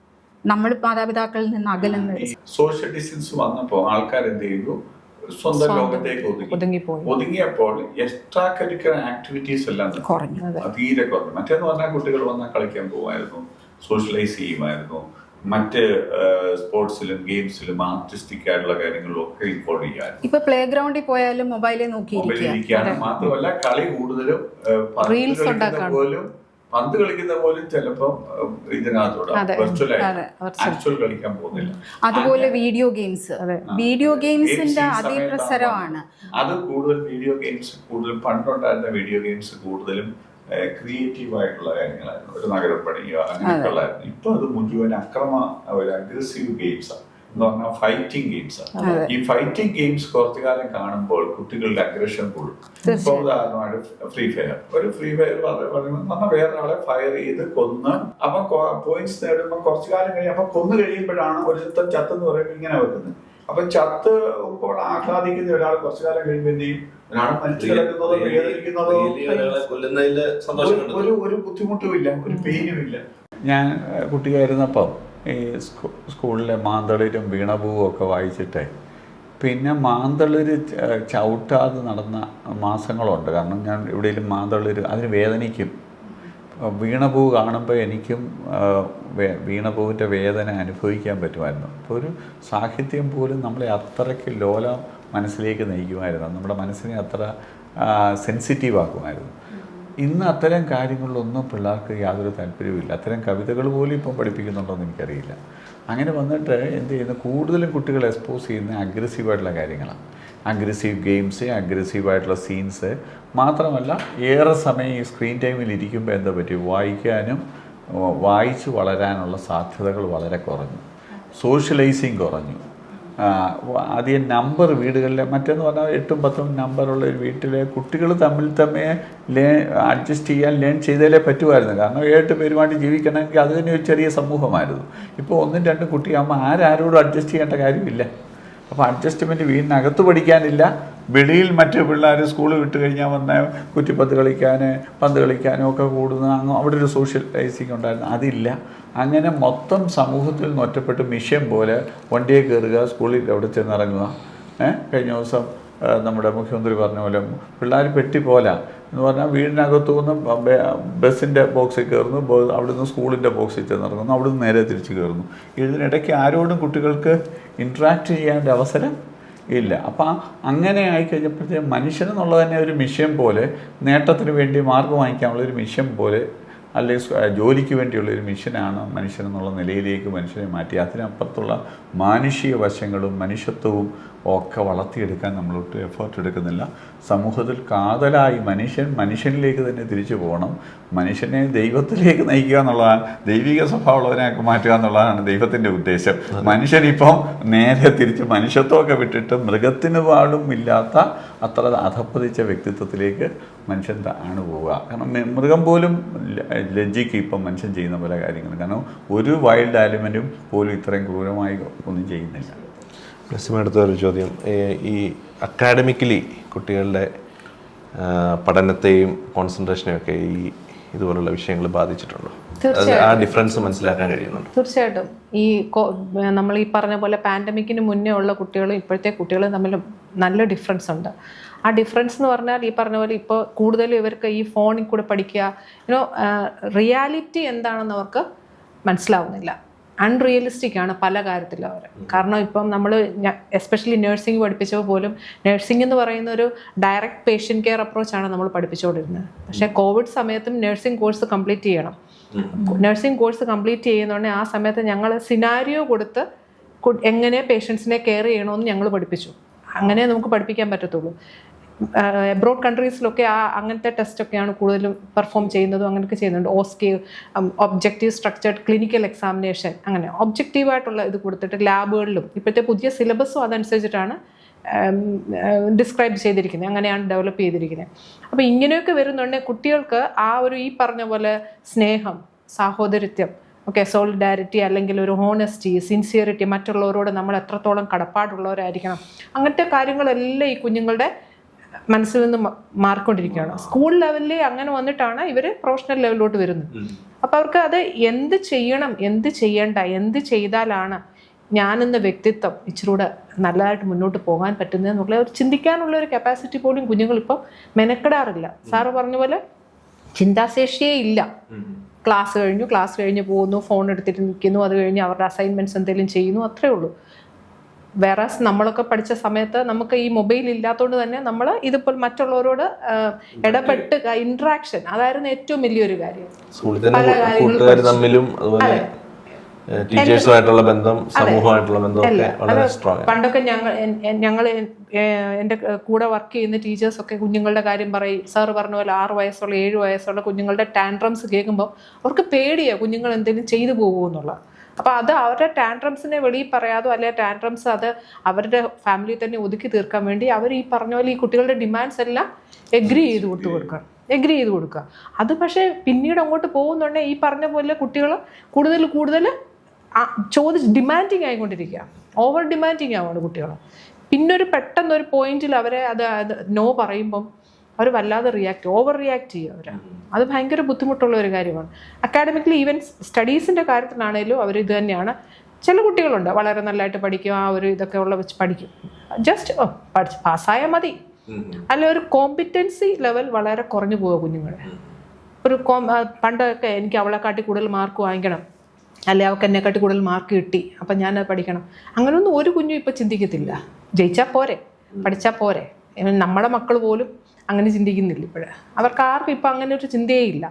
നമ്മൾ മാതാപിതാക്കളിൽ നിന്ന് അകലുന്ന സോഷ്യൽ ഡിസ്റ്റൻസ് വന്നപ്പോൾ ആൾക്കാർ എന്ത് ചെയ്തു, സ്വന്തം ലോകത്തേക്ക് ഒതുങ്ങിയപ്പോൾ എക്സ്ട്രാ കരിക്കുലർ ആക്ടിവിറ്റീസ് എല്ലാം കുറഞ്ഞു, തീരെ കുറഞ്ഞു. മറ്റേന്ന് പറഞ്ഞാൽ കുട്ടികൾ വന്നാൽ കളിക്കാൻ പോകുമായിരുന്നു, സോഷ്യലൈസ് ചെയ്യുമായിരുന്നു, മറ്റ് സ്പോർട്സിലും ഗെയിംസിലും ആർട്ടിസ്റ്റിക് ആയിട്ടുള്ള കാര്യങ്ങളിലും ഒക്കെ ഇൻവോൾവ് ചെയ്യാൻ. ഇപ്പൊ പ്ലേ ഗ്രൗണ്ടിൽ പോയാലും മൊബൈലിൽ നോക്കിയിരിക്കുകയാണ്. മാത്രമല്ല കളി കൂടുതലും പന്ത് കളിക്കുന്ന പോലും ചിലപ്പോൾ ഇതിനകത്തോടെ ആക്ച്വൽ കളിക്കാൻ പോകുന്നില്ല. അതുപോലെ വീഡിയോ ഗെയിംസിന്റെ അതിപ്രസരമാണ്. അത് കൂടുതൽ വീഡിയോ ഗെയിംസ് പണ്ടുണ്ടായിരുന്ന വീഡിയോ ഗെയിംസ് കൂടുതലും ക്രിയേറ്റീവ് ആയിട്ടുള്ള കാര്യങ്ങളായിരുന്നു. ഒരു നഗരം പണിയുക അങ്ങനെയൊക്കെയുള്ളായിരുന്നു. ഇപ്പൊ അത് മുഴുവൻ അഗ്രസീവ് ഗെയിംസാണ് എന്ന് പറഞ്ഞാൽ ഫൈറ്റിംഗ് ഗെയിംസാണ്. ഈ ഫൈറ്റിംഗ് ഗെയിംസ് കുറച്ചു കാലം കാണുമ്പോൾ കുട്ടികളുടെ അഗ്രഷൻ കൂടും. ഇപ്പൊ ഉദാഹരണമായിട്ട് ഫ്രീ ഫയർ പറഞ്ഞാൽ വേറൊരാളെ ഫയർ ചെയ്ത് കൊന്ന് അപ്പൊ പോയിന്റ്സ് നേടുമ്പോൾ കുറച്ചു കാലം കഴിയും. അപ്പൊ കൊന്നു കഴിയുമ്പോഴാണ് ഒരു ചത്തെന്ന് പറയുമ്പോൾ ഇങ്ങനെ വെക്കുന്നത്. അപ്പൊ ചത്ത് ഇപ്പോൾ ആഹ്ലാദിക്കുന്ന ഒരാൾ കുറച്ചു കാലം കഴിയുമ്പോൾ എന്ത് ചെയ്യും, ഒരാൾ മരിച്ചു കിടക്കുന്നതോ വേദനിക്കുന്നതോ ഒരു ബുദ്ധിമുട്ടുമില്ല, ഒരു പെയിനുമില്ല. ഞാൻ കുട്ടിയായിരുന്നപ്പം ഈ സ്കൂളിലെ മാന്തളിരും വീണപൂവും ഒക്കെ വായിച്ചിട്ടേ പിന്നെ മാന്തളിര് ചവിട്ടാതെ നടന്ന മാസങ്ങളുണ്ട്. കാരണം ഞാൻ എവിടെയെങ്കിലും മാന്തളിര് അതിന് വേദനിക്കും. വീണപൂ കാണുമ്പോൾ എനിക്കും വീണപൂവിൻ്റെ വേദന അനുഭവിക്കാൻ പറ്റുമായിരുന്നു. അപ്പോൾ ഒരു സാഹിത്യം പോലും നമ്മളെ അത്രയ്ക്ക് ലോലം മനസ്സിലേക്ക് നയിക്കുമായിരുന്നു, നമ്മുടെ മനസ്സിനെ അത്ര സെൻസിറ്റീവ് ആക്കുമായിരുന്നു. ഇന്ന് അത്തരം കാര്യങ്ങളിലൊന്നും പിള്ളേർക്ക് യാതൊരു താല്പര്യവുമില്ല. അത്തരം കവിതകൾ പോലും ഇപ്പം പഠിപ്പിക്കുന്നുണ്ടോയെന്ന് എനിക്കറിയില്ല. അങ്ങനെ വന്നിട്ട് എന്ത് ചെയ്യുന്നു, കൂടുതലും കുട്ടികൾ എക്സ്പോസ് ചെയ്യുന്ന അഗ്രസീവായിട്ടുള്ള കാര്യങ്ങളാണ്. അഗ്രസീവ് ഗെയിംസ്, അഗ്രസീവായിട്ടുള്ള സീൻസ്. മാത്രമല്ല ഏറെ സമയം ഈ സ്ക്രീൻ ടൈമിൽ ഇരിക്കുമ്പോൾ എന്താ പറ്റി, വായിച്ച് വളരാനുള്ള സാധ്യതകൾ വളരെ കുറഞ്ഞു. സോഷ്യലൈസിങ് കുറഞ്ഞു. ആദ്യം നമ്പർ വീടുകളിലെ മറ്റേന്ന് പറഞ്ഞാൽ 8ഉം 10ഉം നമ്പറുള്ള ഒരു വീട്ടിലെ കുട്ടികൾ തമ്മിൽ അഡ്ജസ്റ്റ് ചെയ്യാൻ ലേൺ ചെയ്താലേ പറ്റുമായിരുന്നു. കാരണം 7 പേരുമായിട്ട് ജീവിക്കണമെങ്കിൽ അത് തന്നെ ഒരു ചെറിയ സമൂഹമായിരുന്നു. ഇപ്പോൾ 1ഉം 2ഉം കുട്ടിയാകുമ്പോൾ ആരോടും അഡ്ജസ്റ്റ് ചെയ്യേണ്ട കാര്യമില്ല. അപ്പോൾ അഡ്ജസ്റ്റ്മെൻറ്റ് വീടിനകത്ത് പഠിക്കാനില്ല, വെളിയിൽ മറ്റ് പിള്ളേർ സ്കൂൾ വിട്ട് കഴിഞ്ഞാൽ വന്ന കുറ്റിപ്പന്ത് കളിക്കാൻ, പന്ത് കളിക്കാനും ഒക്കെ കൂടുന്ന അവിടെ ഒരു സോഷ്യലൈസിങ് ഉണ്ടായിരുന്നു, അതില്ല. അങ്ങനെ മൊത്തം സമൂഹത്തിൽ നിന്ന് ഒറ്റപ്പെട്ട് മിഷൻ പോലെ വണ്ടിയെ കയറുക, സ്കൂളിൽ അവിടെ ചെന്നിറങ്ങുക. കഴിഞ്ഞ ദിവസം നമ്മുടെ മുഖ്യമന്ത്രി പറഞ്ഞ പോലെ പിള്ളേർ പെട്ടി പോല എന്ന് പറഞ്ഞാൽ വീടിനകത്തു നിന്ന് ബസ്സിൻ്റെ ബോക്സിൽ കയറുന്നു, അവിടുന്ന് സ്കൂളിൻ്റെ ബോക്സിൽ ചെന്നിറങ്ങുന്നു, അവിടുന്ന് നേരെ തിരിച്ച് കയറുന്നു. ഇതിനിടയ്ക്ക് ആരോടും കുട്ടികൾക്ക് ഇൻട്രാക്ട് ചെയ്യാൻ്റെ അവസരം ഇല്ല. അപ്പം അങ്ങനെ ആയിക്കഴിഞ്ഞപ്പോഴത്തേക്കും മനുഷ്യനെന്നുള്ളത് തന്നെ ഒരു മിഷൻ പോലെ, നേട്ടത്തിന് വേണ്ടി മാർഗം വാങ്ങിക്കാനുള്ള ഒരു മിഷൻ പോലെ, അല്ലെങ്കിൽ ജോലിക്ക് വേണ്ടിയുള്ള ഒരു മിഷനാണ് മനുഷ്യനെന്നുള്ള നിലയിലേക്ക് മനുഷ്യനെ മാറ്റി. അതിനപ്പുറത്തുള്ള മാനുഷിക വശങ്ങളും മനുഷ്യത്വവും ഒക്കെ വളർത്തിയെടുക്കാൻ നമ്മളൊട്ട് എഫേർട്ട് എടുക്കുന്നില്ല. സമൂഹത്തിൽ കാതലായി മനുഷ്യനിലേക്ക് തന്നെ തിരിച്ചു പോകണം. മനുഷ്യനെ ദൈവത്തിലേക്ക് നയിക്കുക എന്നുള്ളതാണ്, ദൈവിക സ്വഭാവമുള്ളവനെയൊക്കെ മാറ്റുക എന്നുള്ളതാണ് ദൈവത്തിൻ്റെ ഉദ്ദേശം. മനുഷ്യനിപ്പം നേരെ തിരിച്ച് മനുഷ്യത്വമൊക്കെ വിട്ടിട്ട് മൃഗത്തിന് പാടും ഇല്ലാത്ത അത്ര അധപ്പതിച്ച വ്യക്തിത്വത്തിലേക്ക് മനുഷ്യൻ ആണ് പോവുക. കാരണം മൃഗം പോലും ലജ്ജിക്കും ഇപ്പം മനുഷ്യൻ ചെയ്യുന്ന പല കാര്യങ്ങളും. കാരണം ഒരു വൈൽഡ് ആനിമലും പോലും ഇത്രയും ക്രൂരമായി ഒന്നും ചെയ്യുന്നില്ല. അടുത്തൊരു ചോദ്യം, ഈ അക്കാഡമിക്കലി കുട്ടികളുടെ പഠനത്തെയും കോൺസെൻട്രേഷനെയും ഒക്കെ ഈ ഇതുപോലുള്ള വിഷയങ്ങൾ ബാധിച്ചിട്ടുണ്ടോ? ആ ഡിഫറൻസ് മനസ്സിലാക്കാൻ കഴിയുന്നുണ്ട്? തീർച്ചയായിട്ടും. നമ്മൾ ഈ പറഞ്ഞ പോലെ പാൻഡമിക്കിന് മുന്നേ ഉള്ള കുട്ടികളും ഇപ്പോഴത്തെ കുട്ടികളും തമ്മിൽ നല്ല ഡിഫറൻസ് ഉണ്ട്. ആ ഡിഫറൻസ് എന്ന് പറഞ്ഞാൽ ഈ പറഞ്ഞ പോലെ ഇപ്പോൾ കൂടുതലും ഇവർക്ക് ഈ ഫോണിൽ കൂടെ പഠിക്കുക, റിയാലിറ്റി എന്താണെന്ന് അവർക്ക് മനസ്സിലാവുന്നില്ല. അൺറിയലിസ്റ്റിക് ആണ് പല കാര്യത്തിലും അവർ. കാരണം ഇപ്പം നമ്മൾ എസ്പെഷ്യലി നഴ്സിംഗ് പഠിപ്പിച്ചപ്പോൾ പോലും നഴ്സിംഗ് എന്ന് പറയുന്ന ഒരു ഡയറക്റ്റ് പേഷ്യൻ്റ് കെയർ അപ്രോച്ചാണ് നമ്മൾ പഠിപ്പിച്ചുകൊണ്ടിരുന്നത്. പക്ഷേ കോവിഡ് സമയത്തും നഴ്സിംഗ് കോഴ്സ് കംപ്ലീറ്റ് ചെയ്യണം. നഴ്സിംഗ് കോഴ്സ് കംപ്ലീറ്റ് ചെയ്യുന്നതുകൊണ്ട് ആ സമയത്ത് ഞങ്ങൾ സിനാരിയോ കൊടുത്ത് എങ്ങനെ പേഷ്യൻസിനെ കെയർ ചെയ്യണമെന്ന് ഞങ്ങൾ പഠിപ്പിച്ചു. അങ്ങനെ നമുക്ക് പഠിപ്പിക്കാൻ പറ്റത്തുള്ളൂ. എബ്രോഡ് കൺട്രീസിലൊക്കെ അങ്ങനത്തെ ടെസ്റ്റൊക്കെയാണ് കൂടുതലും പെർഫോം ചെയ്യുന്നതും അങ്ങനെയൊക്കെ ചെയ്യുന്നുണ്ട്. ഓസ്കി, ഒബ്ജക്റ്റീവ് സ്ട്രക്ചേർഡ് ക്ലിനിക്കൽ എക്സാമിനേഷൻ, അങ്ങനെ ഒബ്ജക്റ്റീവായിട്ടുള്ള ഇത് കൊടുത്തിട്ട് ലാബുകളിലും ഇപ്പോഴത്തെ പുതിയ സിലബസും അതനുസരിച്ചിട്ടാണ് ഡിസ്ക്രൈബ് ചെയ്തിരിക്കുന്നത്, അങ്ങനെയാണ് ഡെവലപ്പ് ചെയ്തിരിക്കുന്നത്. അപ്പോൾ ഇങ്ങനെയൊക്കെ വരുന്നുണ്ടെങ്കിൽ കുട്ടികൾക്ക് ആ ഒരു ഈ പറഞ്ഞ പോലെ സ്നേഹം, സാഹോദര്യത്വം, സോളിഡാരിറ്റി, അല്ലെങ്കിൽ ഒരു ഹോണസ്റ്റി, സിൻസിയറിറ്റി, മറ്റുള്ളവരോട് നമ്മൾ എത്രത്തോളം കടപ്പാടുള്ളവരായിരിക്കണം, അങ്ങനത്തെ കാര്യങ്ങളെല്ലാം ഈ കുഞ്ഞുങ്ങളുടെ മനസ്സിൽ നിന്ന് മാറിക്കൊണ്ടിരിക്കുകയാണ്. സ്കൂൾ ലെവലിൽ അങ്ങനെ വന്നിട്ടാണ് ഇവർ പ്രൊഫഷണൽ ലെവലിലോട്ട് വരുന്നത്. അപ്പോൾ അവർക്ക് അത് എന്ത് ചെയ്യണം, എന്ത് ചെയ്യേണ്ട, എന്ത് ചെയ്താലാണ് ഞാനെന്ന വ്യക്തിത്വം ഇച്ചിരൂടെ നല്ലതായിട്ട് മുന്നോട്ട് പോകാൻ പറ്റുന്നതെന്നുള്ള ഒരു ചിന്തിക്കാനുള്ള ഒരു കപ്പാസിറ്റി പോലും കുഞ്ഞുങ്ങളിപ്പം മെനക്കെടാറില്ല. സാറ് പറഞ്ഞ പോലെ ചിന്താശേഷിയേ ഇല്ല. ക്ലാസ് കഴിഞ്ഞ് പോകുന്നു, ഫോൺ എടുത്തിട്ട് നിൽക്കുന്നു, അത് കഴിഞ്ഞ് അവരുടെ അസൈൻമെൻറ്റ്സ് എന്തെങ്കിലും ചെയ്യുന്നു, അത്രേ ഉള്ളൂ. വേറെ നമ്മളൊക്കെ പഠിച്ച സമയത്ത് നമുക്ക് ഈ മൊബൈൽ ഇല്ലാത്തതുകൊണ്ട് തന്നെ നമ്മൾ ഇതുപോലെ മറ്റുള്ളവരോട് ഇടപെട്ട് ഇൻട്രാക്ഷൻ, അതായിരുന്നു ഏറ്റവും വലിയൊരു കാര്യം. ടീച്ചേഴ്സുമായിട്ടുള്ള ബന്ധം, സമൂഹമായിട്ടുള്ള ബന്ധം വളരെ സ്ട്രോങ്. പണ്ടൊക്കെ ഞങ്ങൾ എൻ്റെ കൂടെ വർക്ക് ചെയ്യുന്ന ടീച്ചേഴ്സൊക്കെ കുഞ്ഞുങ്ങളുടെ കാര്യം പറയും. സാറ് പറഞ്ഞ പോലെ 6 വയസ്സുള്ള 7 വയസ്സുള്ള കുഞ്ഞുങ്ങളുടെ ടാൻട്രംസ് കേൾക്കുമ്പോൾ അവർക്ക് പേടിയാണ് കുഞ്ഞുങ്ങൾ എന്തെങ്കിലും ചെയ്തു പോകുമെന്നുള്ള. അപ്പോൾ അത് അവരുടെ ടാൻട്രംസിനെ വെളിയിൽ പറയാതോ, അല്ലെങ്കിൽ ടാൻട്രംസ് അത് അവരുടെ ഫാമിലി തന്നെ ഒതുക്കി തീർക്കാൻ വേണ്ടി അവർ ഈ പറഞ്ഞ പോലെ ഈ കുട്ടികളുടെ ഡിമാൻഡ്സ് എല്ലാം എഗ്രി ചെയ്ത് കൊടുക്കുക. അത് പക്ഷേ പിന്നീട് അങ്ങോട്ട് പോകുന്നുണ്ടെങ്കിൽ ഈ പറഞ്ഞ പോലെ കുട്ടികൾ കൂടുതൽ ഡിമാൻഡിങ് ആയിക്കൊണ്ടിരിക്കുക, ഓവർ ഡിമാൻഡിങ് ആവുകയാണ് കുട്ടികൾ. പിന്നൊരു പെട്ടെന്നൊരു പോയിന്റിൽ അവരെ അത് നോ പറയുമ്പം അവർ വല്ലാതെ ഓവർ റിയാക്ട് ചെയ്യും അവർ. അത് ഭയങ്കര ബുദ്ധിമുട്ടുള്ള ഒരു കാര്യമാണ്. അക്കാഡമിക്കലി ഈവൻ സ്റ്റഡീസിൻ്റെ കാര്യത്തിലാണേലും അവർ ഇത് തന്നെയാണ്. ചില കുട്ടികളുണ്ട് വളരെ നല്ലതായിട്ട് പഠിക്കും, ആ ഒരു ഇതൊക്കെ ഉള്ള വെച്ച് പഠിക്കും, ജസ്റ്റ് പഠിച്ച് പാസ്സായാൽ മതി. അല്ല, ഒരു കോമ്പിറ്റൻസി ലെവൽ വളരെ കുറഞ്ഞു പോവുക കുഞ്ഞുങ്ങളെ. പണ്ടൊക്കെ എനിക്ക് അവളെക്കാട്ടി കൂടുതൽ മാർക്ക് വാങ്ങിക്കണം, അല്ലെ അവൾക്ക് എന്നെക്കാട്ടി കൂടുതൽ മാർക്ക് കിട്ടി, അപ്പം ഞാനത് പഠിക്കണം, അങ്ങനെയൊന്നും ഒരു കുഞ്ഞും ഇപ്പം ചിന്തിക്കത്തില്ല. ജയിച്ചാൽ പോരെ, പഠിച്ചാൽ പോരെ. നമ്മുടെ മക്കൾ പോലും അങ്ങനെ ചിന്തിക്കുന്നില്ല ഇപ്പോഴ്. അവർക്ക് ആർക്കും ഇപ്പം അങ്ങനെ ഒരു ചിന്തയേ ഇല്ല.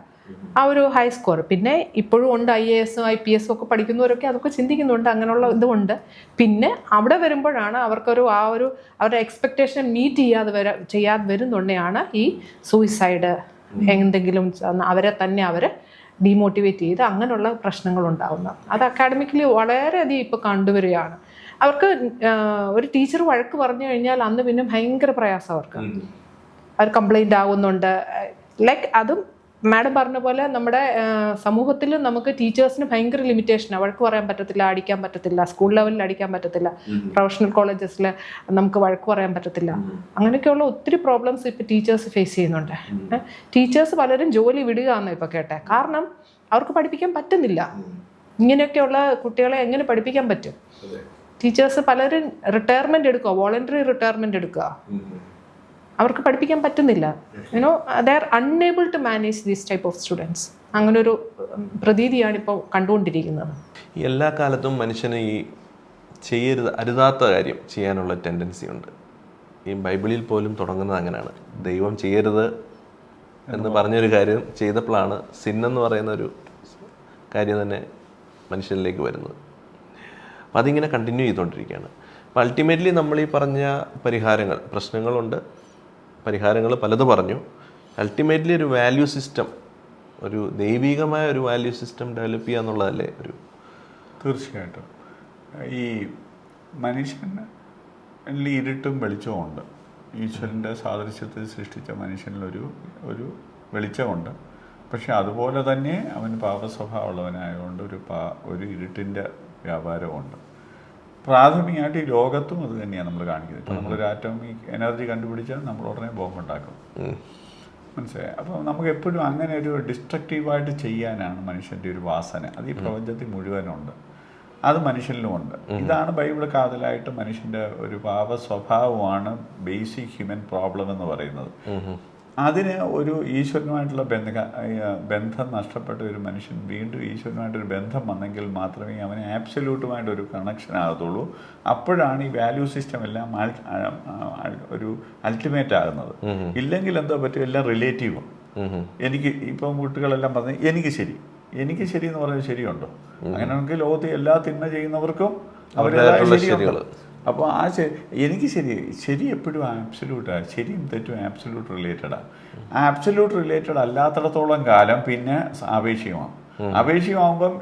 ആ ഒരു ഹൈ സ്കോർ. പിന്നെ ഇപ്പോഴും ഉണ്ട് IAS IPS ഒക്കെ പഠിക്കുന്നവരൊക്കെ അതൊക്കെ ചിന്തിക്കുന്നുണ്ട്, അങ്ങനെയുള്ള ഇതുമുണ്ട്. പിന്നെ അവിടെ വരുമ്പോഴാണ് അവർക്കൊരു അവരുടെ എക്സ്പെക്റ്റേഷൻ മീറ്റ് ചെയ്യാതെ വരുന്നുണ്ടെയാണ് ഈ സൂയിസൈഡ്, എന്തെങ്കിലും അവരെ ഡീമോട്ടിവേറ്റ് ചെയ്ത് അങ്ങനെയുള്ള പ്രശ്നങ്ങൾ ഉണ്ടാകുന്നത്. അത് അക്കാഡമിക്കലി വളരെയധികം ഇപ്പോൾ കണ്ടുവരികയാണ്. അവർക്ക് ഒരു ടീച്ചർ വഴക്ക് പറഞ്ഞു കഴിഞ്ഞാൽ അന്ന് പിന്നെ ഭയങ്കര പ്രയാസം അവർക്ക്. അവർ കംപ്ലൈൻ്റ് ആവുന്നുണ്ട്. ലൈക്ക് അതും മാഡം പറഞ്ഞ പോലെ നമ്മുടെ സമൂഹത്തിൽ നമുക്ക് ടീച്ചേഴ്സിന് ഭയങ്കര ലിമിറ്റേഷനാണ്. വഴക്ക് പറയാൻ പറ്റത്തില്ല, അടിക്കാൻ പറ്റത്തില്ല, സ്കൂൾ ലെവലിൽ അടിക്കാൻ പറ്റത്തില്ല, പ്രൊഫഷണൽ കോളേജസിൽ നമുക്ക് വഴക്ക് പറയാൻ പറ്റത്തില്ല. അങ്ങനെയൊക്കെയുള്ള ഒത്തിരി പ്രോബ്ലംസ് ഇപ്പോൾ ടീച്ചേഴ്സ് ഫേസ് ചെയ്യുന്നുണ്ട്. ടീച്ചേഴ്സ് പലരും ജോലി വിടുകയാണെന്ന് ഇപ്പോൾ കേട്ടെ. കാരണം അവർക്ക് പഠിപ്പിക്കാൻ പറ്റുന്നില്ല. ഇങ്ങനെയൊക്കെയുള്ള കുട്ടികളെ എങ്ങനെ പഠിപ്പിക്കാൻ പറ്റും? ടീച്ചേഴ്സ് പലരും റിട്ടയർമെൻറ്റ് എടുക്കുക, വോളണ്ടറി റിട്ടയർമെൻറ്റ് എടുക്കുക. അവർക്ക് പഠിപ്പിക്കാൻ പറ്റുന്നില്ല. They are unable to manage these type of students. അങ്ങനൊരു പ്രതീതിയാണ് ഇപ്പോൾ കണ്ടുകൊണ്ടിരിക്കുന്നത്. എല്ലാ കാലത്തും മനുഷ്യന് ഈ അരുതാത്ത കാര്യം ചെയ്യാനുള്ള ടെൻഡൻസി ഉണ്ട്. ഈ ബൈബിളിൽ പോലും തുടങ്ങുന്നത് അങ്ങനെയാണ്. ദൈവം ചെയ്യരുത് എന്ന് പറഞ്ഞൊരു കാര്യം ചെയ്തപ്പോഴാണ് സിന്നെന്ന് പറയുന്ന ഒരു കാര്യം തന്നെ മനുഷ്യരിലേക്ക് വരുന്നത്. അപ്പം അതിങ്ങനെ കണ്ടിന്യൂ ചെയ്തുകൊണ്ടിരിക്കുകയാണ്. അപ്പോൾ അൾട്ടിമേറ്റ്ലി നമ്മൾ ഈ പറഞ്ഞ പ്രശ്നങ്ങളുണ്ട്, പരിഹാരങ്ങൾ പലത് പറഞ്ഞു. അൾട്ടിമേറ്റ്ലി ഒരു വാല്യൂ സിസ്റ്റം, ഒരു ദൈവികമായ ഒരു വാല്യൂ സിസ്റ്റം ഡെവലപ്പ് ചെയ്യുക എന്നുള്ളതല്ലേ ഒരു. തീർച്ചയായിട്ടും ഈ മനുഷ്യന് ഇരുട്ടും വെളിച്ചവും ഉണ്ട്. ഈശ്വരൻ്റെ സാദൃശ്യത്തിൽ സൃഷ്ടിച്ച മനുഷ്യനിലൊരു വെളിച്ചമുണ്ട്. പക്ഷെ അതുപോലെ തന്നെ അവൻ പാപസ്വഭാവമുള്ളവനായതുകൊണ്ട് ഒരു ഇരുട്ടിൻ്റെ വ്യാപാരമുണ്ട്. പ്രാഥമികമായിട്ട് ഈ ലോകത്തും അത് തന്നെയാണ് നമ്മൾ കാണിക്കുന്നത്. ഇപ്പോൾ നമ്മളൊരു ആറ്റോമിക് എനർജി കണ്ടുപിടിച്ചാൽ നമ്മൾ ഉടനെ ബോംബുണ്ടാക്കും. മനസ്സിലായി? അപ്പോൾ നമുക്ക് എപ്പോഴും അങ്ങനെ ഒരു ഡിസ്ട്രക്റ്റീവായിട്ട് ചെയ്യാനാണ് മനുഷ്യൻ്റെ ഒരു വാസന. അത് ഈ പ്രപഞ്ചത്തിൽ മുഴുവനുണ്ട്, അത് മനുഷ്യനിലുമുണ്ട്. ഇതാണ് ബൈബിൾ കാതലായിട്ട് മനുഷ്യൻ്റെ ഒരു പാപ സ്വഭാവമാണ് ബേസിക് ഹ്യൂമൻ പ്രോബ്ലം എന്ന് പറയുന്നത്. അതിന് ഒരു ഈശ്വരനുമായിട്ടുള്ള ബന്ധം നഷ്ടപ്പെട്ട ഒരു മനുഷ്യൻ വീണ്ടും ഈശ്വരനുമായിട്ടൊരു ബന്ധം വന്നെങ്കിൽ മാത്രമേ അവന് ആബ്സല്യൂട്ടുമായിട്ടൊരു കണക്ഷൻ ആകത്തുള്ളൂ. അപ്പോഴാണ് ഈ വാല്യൂ സിസ്റ്റം എല്ലാം ഒരു അൾട്ടിമേറ്റ് ആകുന്നത്. ഇല്ലെങ്കിൽ എന്താ പറ്റും, എല്ലാം റിലേറ്റീവും. എനിക്ക് ഇപ്പം കുട്ടികളെല്ലാം പറഞ്ഞ് എനിക്ക് ശരി എന്ന് പറയുന്നത് ശരിയുണ്ടോ? അങ്ങനെയാണെങ്കിൽ ലോകത്ത് എല്ലാ തിന്മ ചെയ്യുന്നവർക്കും അവരുടേതായ ശരിയുണ്ട്. അപ്പോൾ എനിക്ക് ശരി എപ്പോഴും ആബ്സല്യൂട്ടാണ്. ശരിയും തെറ്റും ആബ്സല്യൂട്ട് റിലേറ്റഡാണ്. ആബ്സല്യൂട്ട് റിലേറ്റഡ് അല്ലാത്തിടത്തോളം കാലം പിന്നെ ആപേക്ഷികമാണ്. ആപേക്ഷികമാകുമ്പം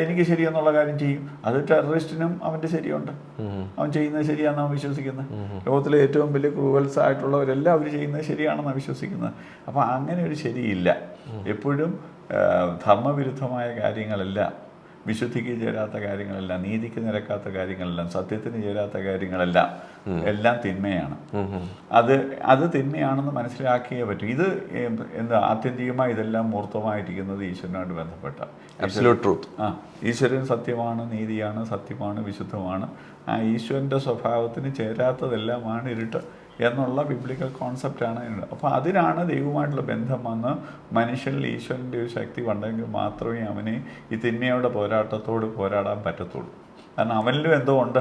എനിക്ക് ശരിയെന്നുള്ള കാര്യം ചെയ്യും. അത് ടെററിസ്റ്റിനും അവൻ്റെ ശരിയുണ്ട്. അവൻ ചെയ്യുന്നത് ശരിയാണെന്ന് അവൻ വിശ്വസിക്കുന്നത്. ലോകത്തിലെ ഏറ്റവും വലിയ ക്രൂവൽസ് ആയിട്ടുള്ളവരെല്ലാം അവർ ചെയ്യുന്നത് ശരിയാണെന്നാണ് വിശ്വസിക്കുന്നത്. അപ്പോൾ അങ്ങനെ ഒരു ശരിയില്ല. എപ്പോഴും ധർമ്മവിരുദ്ധമായ കാര്യങ്ങളെല്ലാം, വിശുദ്ധിക്ക് ചേരാത്ത കാര്യങ്ങളെല്ലാം, നീതിക്ക് നിരക്കാത്ത കാര്യങ്ങളെല്ലാം, സത്യത്തിന് ചേരാത്ത കാര്യങ്ങളെല്ലാം എല്ലാം തിന്മയാണ്. അത് തിന്മയാണെന്ന് മനസ്സിലാക്കിയേ പറ്റും. ഇത് ആത്യന്തികമായി ഇതെല്ലാം മൂർത്തമായിരിക്കുന്നത് ഈശ്വരനുമായിട്ട് ബന്ധപ്പെട്ട അബ്സല്യൂട്ട് ട്രൂത്ത്. ഈശ്വരൻ സത്യമാണ്, നീതിയാണ്, സത്യമാണ്, വിശുദ്ധമാണ്. ആ ഈശ്വരൻ്റെ സ്വഭാവത്തിന് ചേരാത്തതെല്ലാമാണ് ഇരുട്ട് എന്നുള്ള ബിബ്ലിക്കൽ കോൺസെപ്റ്റാണ്. അപ്പോൾ അതിനാണ് ദൈവമായിട്ടുള്ള ബന്ധം വന്ന് മനുഷ്യനിൽ ഈശ്വരൻ്റെ ഒരു ശക്തി ഉണ്ടെങ്കിൽ മാത്രമേ അവന് ഈ തിന്മയുടെ പോരാട്ടത്തോട് പോരാടാൻ പറ്റത്തുള്ളൂ. കാരണം അവനിലും എന്തോ ഉണ്ട്,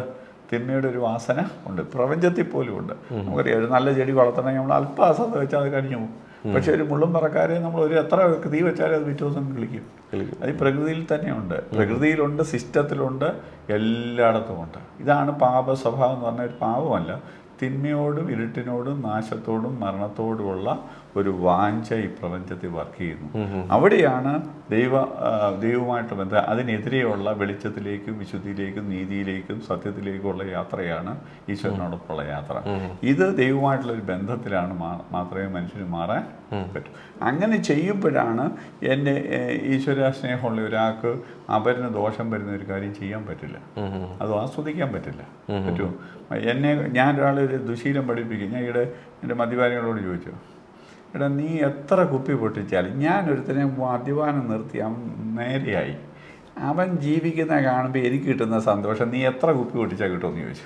തിന്മയുടെ ഒരു വാസന ഉണ്ട്. പ്രപഞ്ചത്തിൽ പോലും ഉണ്ട്. നമുക്കറിയാം, ഒരു നല്ല ചെടി വളർത്തണമെങ്കിൽ നമ്മൾ അല്പാസത വെച്ചാൽ അത് കഴിഞ്ഞു പോകും. പക്ഷെ ഒരു മുള്ളും പറക്കാരെ നമ്മൾ എത്ര തീ വെച്ചാലും അത് പിറ്റേ ദിവസം കിളിക്കും. അത് ഈ പ്രകൃതിയിൽ തന്നെയുണ്ട്. പ്രകൃതിയിലുണ്ട്, സിസ്റ്റത്തിലുണ്ട്, എല്ലായിടത്തും ഉണ്ട്. ഇതാണ് പാപ സ്വഭാവം എന്ന് പറഞ്ഞാൽ ഒരു പാപമല്ല, തിന്മയോടും ഇരുട്ടിനോടും നാശത്തോടും മരണത്തോടുമുള്ള ഒരു വാഞ്ച ഈ പ്രപഞ്ചത്തിൽ വർക്ക് ചെയ്യുന്നു. അവിടെയാണ് ദൈവവുമായിട്ട് ബന്ധം. അതിനെതിരെയുള്ള വെളിച്ചത്തിലേക്കും വിശുദ്ധിയിലേക്കും നീതിയിലേക്കും സത്യത്തിലേക്കുമുള്ള യാത്രയാണ് ഈശ്വരനോടൊപ്പമുള്ള യാത്ര. ഇത് ദൈവമായിട്ടുള്ളൊരു ബന്ധത്തിലാണ് മാത്രമേ മനുഷ്യന് മാറാൻ പറ്റൂ. അങ്ങനെ ചെയ്യുമ്പോഴാണ് എൻ്റെ ഈശ്വര സ്നേഹമുള്ള ഒരാൾക്ക് അപരന് ദോഷം വരുന്ന ഒരു കാര്യം ചെയ്യാൻ പറ്റില്ല, അത് ആസ്വദിക്കാൻ പറ്റില്ല. പറ്റുമോ? ഞാൻ ഒരാളെ ഒരു ദുശീലം പഠിപ്പിക്കും. ഞാൻ എൻ്റെ മദ്യപാനികളോട് ചോദിച്ചു, എടാ നീ എത്ര കുപ്പി പൊട്ടിച്ചാലും, ഞാനൊരുത്തനെ മദ്യപാനം നിർത്തി അവൻ നേരെയായി, അവൻ ജീവിക്കുന്ന കാണുമ്പോൾ എനിക്ക് കിട്ടുന്ന സന്തോഷം നീ എത്ര കുപ്പി പൊട്ടിച്ചാൽ കിട്ടുമെന്ന് ചോദിച്ചു.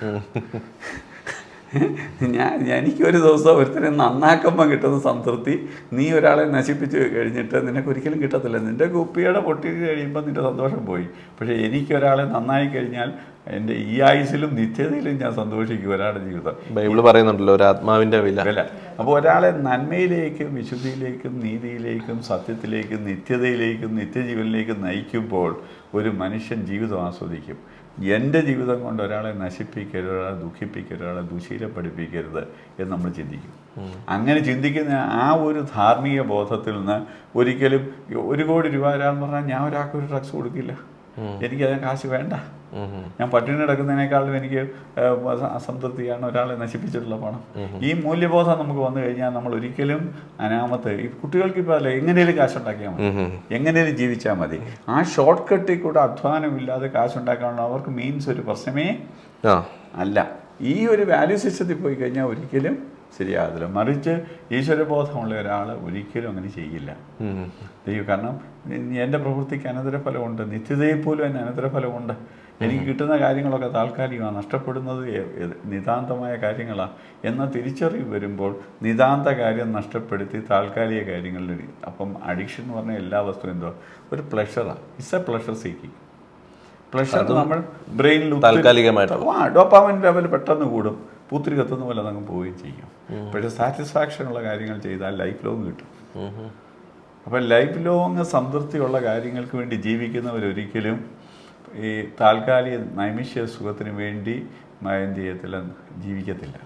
എനിക്കൊരു ദിവസം ഒരുത്തനെ നന്നാക്കുമ്പോൾ കിട്ടുന്ന സംതൃപ്തി നീ ഒരാളെ നശിപ്പിച്ച് കഴിഞ്ഞിട്ട് നിനക്കൊരിക്കലും കിട്ടത്തില്ല. നിൻ്റെ കുപ്പിയുടെ പൊട്ടി കഴിയുമ്പോൾ നിൻ്റെ സന്തോഷം പോയി. പക്ഷേ എനിക്കൊരാളെ നന്നായി കഴിഞ്ഞാൽ എൻ്റെ ഈ ആയുസിലും നിത്യതയിലും ഞാൻ സന്തോഷിക്കും ഒരാളുടെ ജീവിതം. ബൈബിൾ പറയുന്നുണ്ടല്ലോ ഒരു ആത്മാവിൻ്റെ വില. അപ്പോൾ ഒരാളെ നന്മയിലേക്കും വിശുദ്ധിയിലേക്കും നീതിയിലേക്കും സത്യത്തിലേക്കും നിത്യതയിലേക്കും നിത്യജീവനിലേക്കും നയിക്കുമ്പോൾ ഒരു മനുഷ്യൻ ജീവിതം ആസ്വദിക്കും. എൻ്റെ ജീവിതം കൊണ്ട് ഒരാളെ നശിപ്പിക്കരുത്, ഒരാളെ ദുഃഖിപ്പിക്കരുത്, ഒരാളെ ദുശീലപ്പെടുപ്പിക്കരുത് എന്ന് നമ്മൾ ചിന്തിക്കും. അങ്ങനെ ചിന്തിക്കുന്ന ആ ഒരു ധാർമ്മിക ബോധത്തിൽ നിന്ന് ഒരിക്കലും 1 കോടി രൂപ തരാമെന്ന് പറഞ്ഞാൽ ഞാൻ ഒരാൾക്ക് ഒരു ഡ്രഗ്സ് കൊടുക്കില്ല. എനിക്കതിന് കാശ് വേണ്ട. ഞാൻ പട്ടിണി കിടക്കുന്നതിനേക്കാളും എനിക്ക് അസംതൃപ്തിയാണ് ഒരാളെ നശിപ്പിച്ചിട്ടുള്ള പണം. ഈ മൂല്യബോധം നമുക്ക് വന്നു കഴിഞ്ഞാൽ നമ്മൾ ഒരിക്കലും അനാമത്ത് ഈ കുട്ടികൾക്ക് ഇപ്പോൾ അല്ല, എങ്ങനെയും കാശുണ്ടാക്കിയാൽ മതി, എങ്ങനെയും ജീവിച്ചാൽ മതി. ആ ഷോർട്ട് കട്ടിൽ കൂടെ അധ്വാനമില്ലാതെ കാശുണ്ടാക്കാനുള്ള അവർക്ക് മീൻസ് ഒരു പ്രശ്നമേ അല്ല. ഈ ഒരു വാല്യൂ സിസ്റ്റത്തിൽ പോയി കഴിഞ്ഞാൽ ഒരിക്കലും ശരിയാകത്തില്ല. മറിച്ച് ഈശ്വരബോധമുള്ള ഒരാൾ ഒരിക്കലും അങ്ങനെ ചെയ്യില്ല. കാരണം എൻ്റെ പ്രവൃത്തിക്ക് അനന്തരഫലമുണ്ട്, നിത്യതയിൽ പോലും എൻ്റെ അനന്തരഫലമുണ്ട്. എനിക്ക് കിട്ടുന്ന കാര്യങ്ങളൊക്കെ താൽക്കാലികമാണ്, നഷ്ടപ്പെടുന്നത് നിതാന്തമായ കാര്യങ്ങളാണ് എന്ന തിരിച്ചറിവ് വരുമ്പോൾ നിതാന്ത കാര്യം നഷ്ടപ്പെടുത്തി താൽക്കാലിക കാര്യങ്ങളിൽ. അപ്പം അഡിക്ഷൻ എന്ന് പറഞ്ഞാൽ എല്ലാ വസ്തുവും എന്തോ ഒരു പ്ലഷറാണ്. It's a pleasure seeking. Pleasure നമ്മൾ ബ്രെയിനിൽ ഡോപ്പാമിൻ ലെവൽ പെട്ടെന്ന് കൂടും, പൂത്തിരി കത്തുന്ന പോലെ അതങ്ങ് പോവുകയും ചെയ്യും. പക്ഷേ സാറ്റിസ്ഫാക്ഷൻ ഉള്ള കാര്യങ്ങൾ ചെയ്താൽ ലൈഫ് ലോങ് കിട്ടും. അപ്പം ലൈഫ് ലോങ് സംതൃപ്തിയുള്ള കാര്യങ്ങൾക്ക് വേണ്ടി ജീവിക്കുന്നവരൊരിക്കലും ഈ താൽക്കാലിക നൈമിഷിക സുഖത്തിന് വേണ്ടി എന്ത് ചെയ്യത്തില്ല, ജീവിക്കത്തില്ല.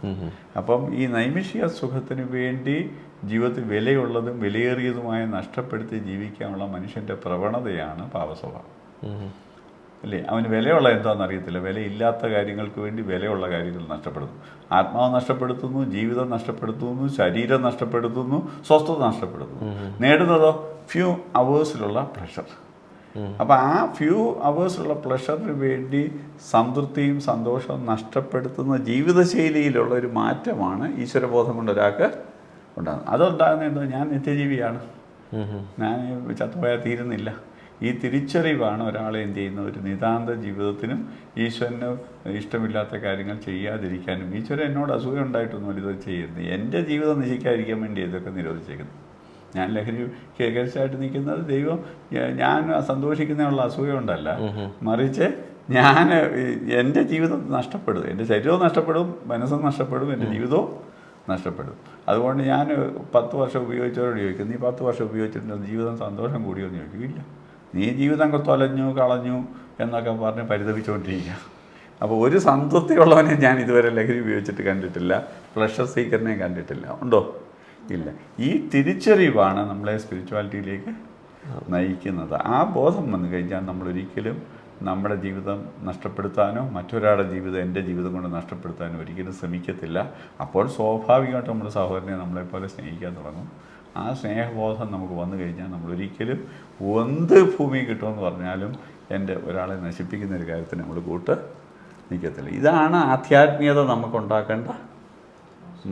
അപ്പം ഈ നൈമിഷിക സുഖത്തിന് വേണ്ടി ജീവിതത്തിൽ വിലയുള്ളതും വിലയേറിയതുമായ നഷ്ടപ്പെടുത്തി ജീവിക്കാനുള്ള മനുഷ്യൻ്റെ പ്രവണതയാണ് പാപസ്വഭാവം. അല്ലേ? അവന് വിലയുള്ള എന്താണെന്ന് അറിയത്തില്ല. വിലയില്ലാത്ത കാര്യങ്ങൾക്ക് വേണ്ടി വിലയുള്ള കാര്യങ്ങൾ നഷ്ടപ്പെടുന്നു. ആത്മാവ് നഷ്ടപ്പെടുത്തുന്നു, ജീവിതം നഷ്ടപ്പെടുത്തുന്നു, ശരീരം നഷ്ടപ്പെടുത്തുന്നു, സ്വസ്ഥത നഷ്ടപ്പെടുത്തുന്നു. നേടുന്നതോ ഫ്യൂ അവേഴ്സിലുള്ള പ്ലഷർ. അപ്പം ആ ഫ്യൂ അവേഴ്സിലുള്ള പ്ലഷറിന് വേണ്ടി സംതൃപ്തിയും സന്തോഷവും നഷ്ടപ്പെടുത്തുന്ന ജീവിതശൈലിയിലുള്ള ഒരു മാറ്റമാണ് ഈശ്വരബോധം കൊണ്ട് ഒരാൾക്ക് ഉണ്ടാകുന്നത്. അതുണ്ടാകുന്നത് എന്തോ, ഞാൻ നിത്യജീവിയാണ്, ഞാൻ ചത്തുപോയാൽ തീരുന്നില്ല. ഈ തിരിച്ചറിവാണ് ഒരാളെ എന്ത് ചെയ്യുന്നത്, ഒരു നിതാന്ത ജീവിതത്തിനും ഈശ്വരന് ഇഷ്ടമില്ലാത്ത കാര്യങ്ങൾ ചെയ്യാതിരിക്കാനും. ഈശ്വരൻ എന്നോട് അസൂയ ഉണ്ടായിട്ടൊന്നും ഇത് ചെയ്യുന്നത്, എൻ്റെ ജീവിതം നശിക്കാതിരിക്കാൻ വേണ്ടി ഇതൊക്കെ നിരോധിച്ചേക്കുന്നത്. ഞാൻ ലഹരി കേകരിച്ചായിട്ട് നിൽക്കുന്നത് ദൈവം ഞാൻ സന്തോഷിക്കുന്നതിനുള്ള അസൂയ കൊണ്ടല്ല, മറിച്ച് ഞാൻ എൻ്റെ ജീവിതം നഷ്ടപ്പെടും, എൻ്റെ ശരീരവും നഷ്ടപ്പെടും, മനസ്സും നഷ്ടപ്പെടും, എൻ്റെ ജീവിതവും നഷ്ടപ്പെടും. അതുകൊണ്ട് ഞാൻ 10 വർഷം ഉപയോഗിച്ചവരോട് ചോദിക്കും, നീ 10 വർഷം ഉപയോഗിച്ചിട്ടുണ്ട്, ജീവിതം സന്തോഷം കൂടിയോ എന്ന് ചോദിക്കില്ല. നീ ജീവിതം തൊലഞ്ഞു കളഞ്ഞു എന്നൊക്കെ പറഞ്ഞ് പരിതപിച്ചുകൊണ്ടിരിക്കുക. അപ്പോൾ ഒരു സംതൃപ്തിയുള്ളവനെ ഞാൻ ഇതുവരെ ലഹരി ഉപയോഗിച്ചിട്ട് കണ്ടിട്ടില്ല, പ്ലഷർ സീക്കറിനെ കണ്ടിട്ടില്ല. ഉണ്ടോ? ഇല്ല. ഈ തിരിച്ചറിവാണ് നമ്മളെ സ്പിരിച്വാലിറ്റിയിലേക്ക് നയിക്കുന്നത്. ആ ബോധം വന്നു കഴിഞ്ഞാൽ നമ്മളൊരിക്കലും നമ്മുടെ ജീവിതം നഷ്ടപ്പെടുത്താനോ മറ്റൊരാളുടെ ജീവിതം എൻ്റെ ജീവിതം കൊണ്ട് നഷ്ടപ്പെടുത്താനോ ഒരിക്കലും ശ്രമിക്കത്തില്ല. അപ്പോൾ സ്വാഭാവികമായിട്ട് നമ്മുടെ സഹോദരനെ നമ്മളെപ്പോലെ സ്നേഹിക്കാൻ തുടങ്ങും. ആ സ്നേഹബോധം നമുക്ക് വന്നു കഴിഞ്ഞാൽ നമ്മളൊരിക്കലും എന്ത് ഭൂമി കിട്ടുമെന്ന് പറഞ്ഞാലും ഒരാളെ നശിപ്പിക്കുന്ന ഒരു കാര്യത്തിന് നമ്മൾ കൂട്ട് നിൽക്കത്തില്ല. ഇതാണ് ആധ്യാത്മികത നമുക്കുണ്ടാക്കേണ്ട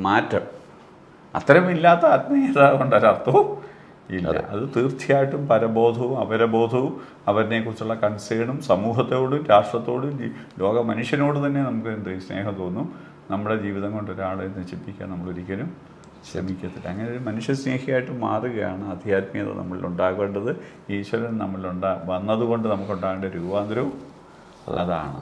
മാറ്റം. അത്തരമില്ലാത്ത ആത്മീയത കൊണ്ടൊരർത്ഥവും ഇല്ല. അത് തീർച്ചയായിട്ടും പരബോധവും അപരബോധവും അവരിനെക്കുറിച്ചുള്ള കൺസേണും സമൂഹത്തോടും രാഷ്ട്രത്തോടും ലോക മനുഷ്യനോട് തന്നെ നമുക്ക് സ്നേഹം തോന്നും. നമ്മുടെ ജീവിതം കൊണ്ട് ഒരാളെ നശിപ്പിക്കാൻ നമ്മളൊരിക്കലും ശ്രമിക്കത്തില്ല. അങ്ങനെ ഒരു മനുഷ്യസ്നേഹിയായിട്ട് മാറുകയാണ് ആധ്യാത്മികത നമ്മളിൽ ഉണ്ടാകേണ്ടത്. ഈശ്വരൻ നമ്മളിൽ വന്നതുകൊണ്ട് നമുക്കുണ്ടാകേണ്ട രൂപാന്തരവും അതാണ്.